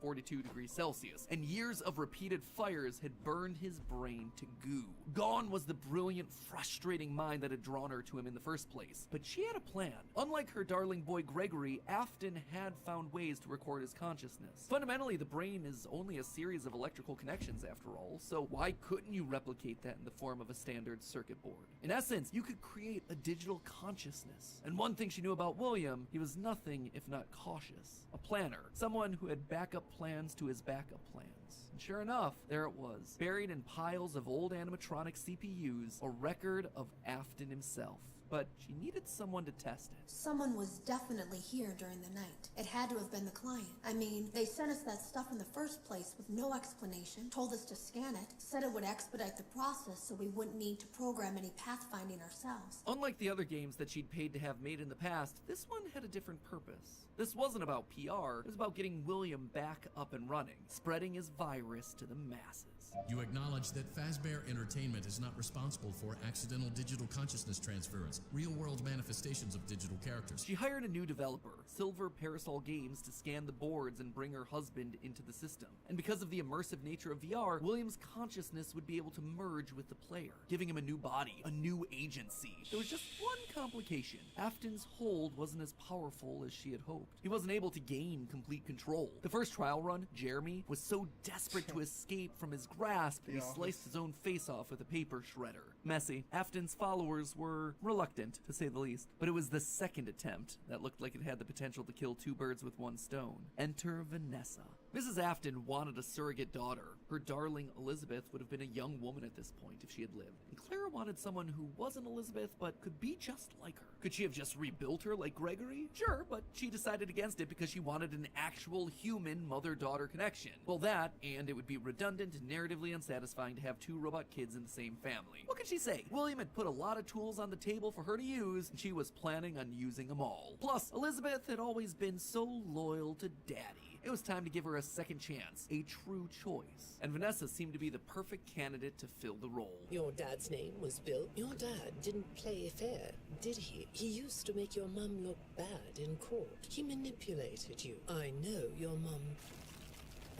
B: 42 degrees Celsius, and years of repeated fires had burned his brain to goo. Gone was the brilliant, frustrating mind that had drawn her to him in the first place. But she had a plan. Unlike her darling boy Gregory, Afton had found ways to record his consciousness. Fundamentally, the brain is only a series of electrical connections after all, so why couldn't you replicate that in the form of a standard circuit board? In essence, you could create a digital consciousness. And one thing she knew about William, he was nothing if not cautious. A planner, someone who had backup plans to his backup plans. And sure enough, there it was, buried in piles of old animatronic CPUs, a record of Afton himself. But she needed someone to test it.
S: Someone was definitely here during the night. It had to have been the client. I mean, they sent us that stuff in the first place with no explanation, told us to scan it, said it would expedite the process so we wouldn't need to program any pathfinding ourselves.
B: Unlike the other games that she'd paid to have made in the past, this one had a different purpose. This wasn't about PR, it was about getting William back up and running, spreading his virus to the masses.
T: You acknowledge that Fazbear Entertainment is not responsible for accidental digital consciousness transference, real-world manifestations of digital characters.
B: She hired a new developer, Silver Parasol Games, to scan the boards and bring her husband into the system. And because of the immersive nature of VR, William's consciousness would be able to merge with the player, giving him a new body, a new agency. There was just one complication. Afton's hold wasn't as powerful as she had hoped. He wasn't able to gain complete control. The first trial run, Jeremy, was so desperate to escape from his grasp that he sliced his own face off with a paper shredder. Messy. Afton's followers were reluctant, to say the least. But it was the second attempt that looked like it had the potential to kill two birds with one stone. Enter Vanessa. Mrs. Afton wanted a surrogate daughter. Her darling Elizabeth would have been a young woman at this point if she had lived. And Clara wanted someone who wasn't Elizabeth but could be just like her. Could she have just rebuilt her like Gregory? Sure, but she decided against it because she wanted an actual human mother-daughter connection. Well, that, and it would be redundant and narratively unsatisfying to have two robot kids in the same family. What could she say? William had put a lot of tools on the table for her to use, and she was planning on using them all. Plus, Elizabeth had always been so loyal to Daddy. It was time to give her a second chance, a true choice. And Vanessa seemed to be the perfect candidate to fill the role.
U: Your dad's name was Bill? Your dad didn't play fair, did he? He used to make your mum look bad in court. He manipulated you. I know your mum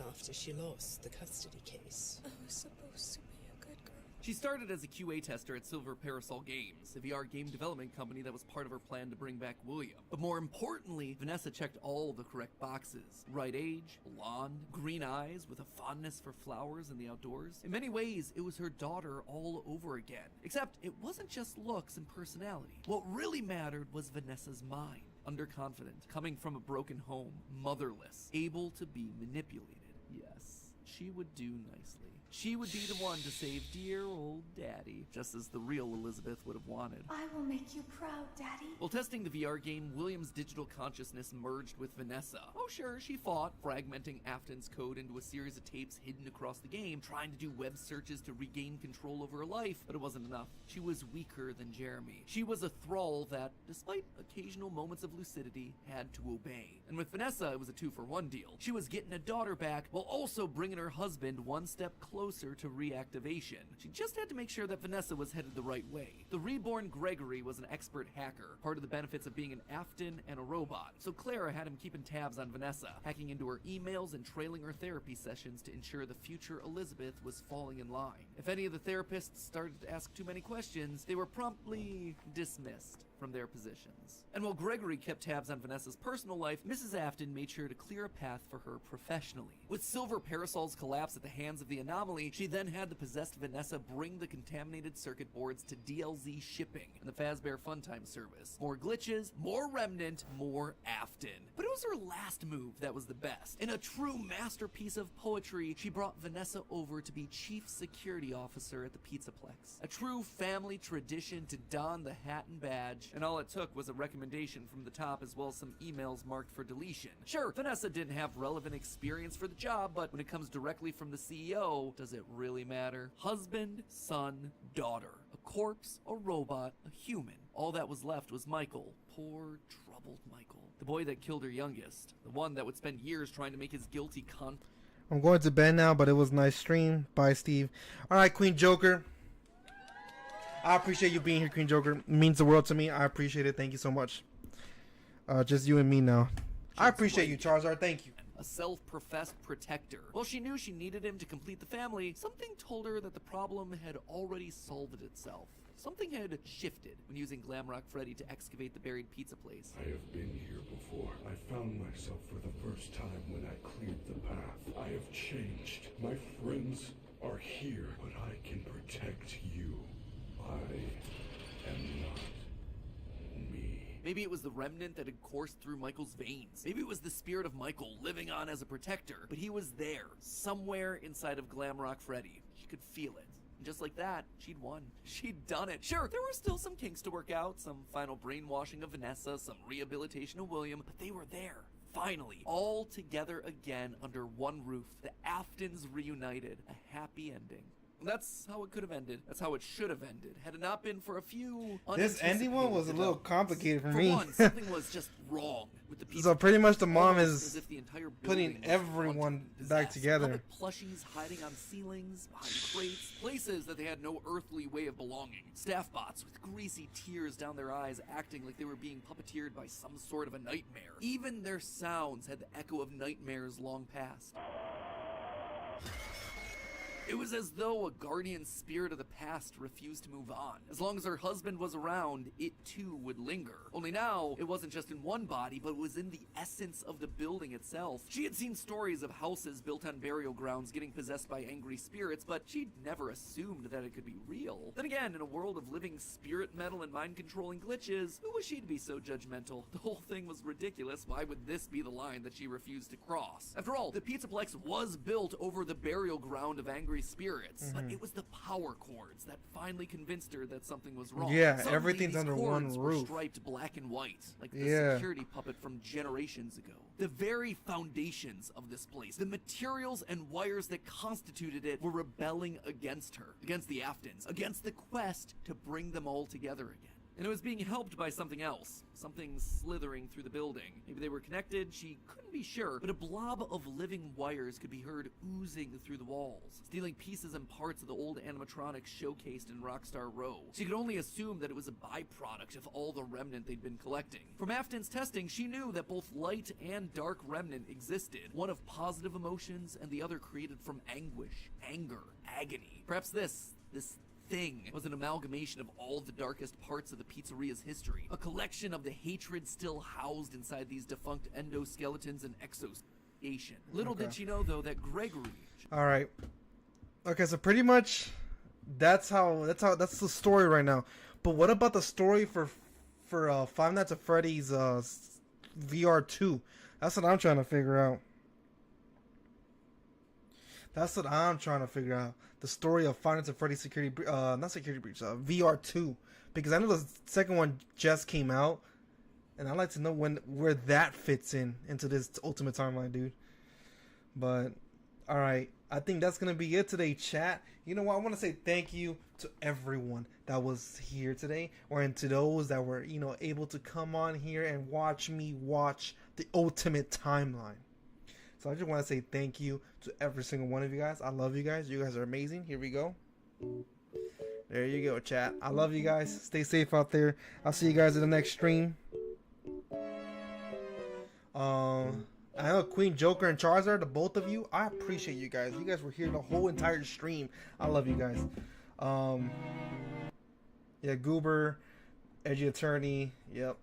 U: after she lost the custody case.
O: I was supposed to be a good girl.
B: She started as a QA tester at Silver Parasol Games, a VR game development company that was part of her plan to bring back William. But more importantly, Vanessa checked all the correct boxes. Right age, blonde, green eyes with a fondness for flowers and the outdoors. In many ways, it was her daughter all over again. Except it wasn't just looks and personality. What really mattered was Vanessa's mind. Underconfident, coming from a broken home, motherless, able to be manipulated. Yes, she would do nicely. She would be the one to save dear old Daddy, just as the real Elizabeth would have wanted.
O: I will make you proud, Daddy.
B: While testing the VR game, William's digital consciousness merged with Vanessa. Oh sure, she fought, fragmenting Afton's code into a series of tapes hidden across the game, trying to do web searches to regain control over her life, but it wasn't enough. She was weaker than Jeremy. She was a thrall that, despite occasional moments of lucidity, had to obey. And with Vanessa, it was a 2-for-1 deal. She was getting a daughter back, while also bringing her husband one step closer to reactivation. She just had to make sure that Vanessa was headed the right way. The reborn Gregory was an expert hacker, part of the benefits of being an Afton and a robot. So Clara had him keeping tabs on Vanessa, hacking into her emails and trailing her therapy sessions to ensure the future Elizabeth was falling in line. If any of the therapists started to ask too many questions, they were promptly dismissed from their positions. And while Gregory kept tabs on Vanessa's personal life, Mrs. Afton made sure to clear a path for her professionally. With Silver Parasol's collapse at the hands of the Anomaly, she then had the possessed Vanessa bring the contaminated circuit boards to DLZ shipping and the Fazbear Funtime service. More glitches, more Remnant, more Afton. But it was her last move that was the best. In a true masterpiece of poetry, she brought Vanessa over to be Chief Security Officer at the Pizzaplex. A true family tradition to don the hat and badge, and all it took was a recommendation from the top as well as some emails marked for deletion. Sure, Vanessa didn't have relevant experience for the job, but when it comes directly from the CEO, does it really matter? Husband, son, daughter. A corpse, a robot, a human. All that was left was Michael. Poor, troubled Michael. The boy that killed her youngest. The one that would spend years trying to make his guilty
A: I'm going to bed now, but it was a nice stream. Bye, Steve. Alright, Queen Joker. I appreciate you being here, Queen Joker. It means the world to me. I appreciate it. Thank you so much. Just you and me now. I appreciate you, Charizard. Thank you.
B: A self-professed protector. While she knew she needed him to complete the family, something told her that the problem had already solved itself. Something had shifted when using Glamrock Freddy to excavate the buried pizza place.
C: I have been here before. I found myself for the first time when I cleared the path. I have changed. My friends are here, but I can protect you. I am not me.
B: Maybe it was the remnant that had coursed through Michael's veins. Maybe it was the spirit of Michael living on as a protector. But he was there, somewhere inside of Glamrock Freddy. She could feel it. And just like that, she'd won. She'd done it. Sure, there were still some kinks to work out, some final brainwashing of Vanessa, some rehabilitation of William, but they were there. Finally, all together again under one roof. The Aftons reunited. A happy ending. That's how it could have ended. That's how it should have ended. Had it not been for a few
A: This ending one was a little complicated for me.
B: For one, something was just wrong with the pizza.
A: So pretty much the mom
B: Almost
A: is
B: as if the entire
A: putting
B: building was
A: everyone back together.
B: Puppet plushies hiding on ceilings, behind crates, places that they had no earthly way of belonging. Staff bots with greasy tears down their eyes, acting like they were being puppeteered by some sort of a nightmare. Even their sounds had the echo of nightmares long past. It was as though a guardian spirit of the past refused to move on. As long as her husband was around, it too would linger. Only now, it wasn't just in one body, but was in the essence of the building itself. She had seen stories of houses built on burial grounds getting possessed by angry spirits, but she'd never assumed that it could be real. Then again, in a world of living spirit metal and mind-controlling glitches, who was she to be so judgmental? The whole thing was ridiculous. Why would this be the line that she refused to cross? After all, the Pizzaplex was built over the burial ground of angry spirits, but it was the power cords that finally convinced her that something was wrong.
A: Yeah,
B: Suddenly,
A: everything's
B: these
A: under one
B: cords were
A: roof.
B: striped black and white, like the
A: Yeah.
B: security puppet from generations ago. The very foundations of this place, the materials and wires that constituted it, were rebelling against her, against the Aftons, against the quest to bring them all together again. And it was being helped by something else, something slithering through the building. Maybe they were connected, she couldn't be sure, but a blob of living wires could be heard oozing through the walls, stealing pieces and parts of the old animatronics showcased in Rockstar Row. She could only assume that it was a byproduct of all the remnant they'd been collecting. From Afton's testing, she knew that both light and dark remnant existed, one of positive emotions and the other created from anguish, anger, agony. Perhaps this thing was an amalgamation of all the darkest parts of the pizzeria's history, a collection of the hatred still housed inside these defunct endoskeletons and exoskeleton. Little did she know, though, that Gregory...
A: All right. Okay, so pretty much that's the story right now. But what about the story for Five Nights at Freddy's VR 2? That's what I'm trying to figure out. That's what I'm trying to figure out. The story of Five Nights at Freddy's VR 2, because I know the second one just came out, and I'd like to know where that fits into this Ultimate Timeline, dude. But all right, I think that's gonna be it today, chat. You know what? I want to say thank you to everyone that was here today, and to those that were able to come on here and watch me watch the Ultimate Timeline. So I just want to say thank you to every single one of you guys. I love you guys. You guys are amazing. Here we go. There you go, chat. I love you guys. Stay safe out there. I'll see you guys in the next stream. I know Queen Joker and Charizard, the both of you, I appreciate you guys. You guys were here the whole entire stream. I love you guys. Yeah, Goober, Edgy Attorney, yep.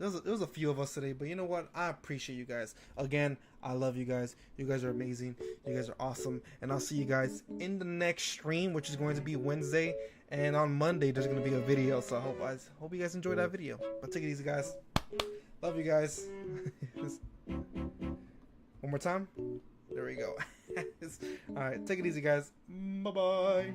A: There was a few of us today, but you know what? I appreciate you guys. Again, I love you guys. You guys are amazing. You guys are awesome. And I'll see you guys in the next stream, which is going to be Wednesday. And on Monday, there's going to be a video. So I hope you guys enjoyed that video. But take it easy, guys. Love you guys. One more time. There we go. All right, take it easy, guys. Bye-bye.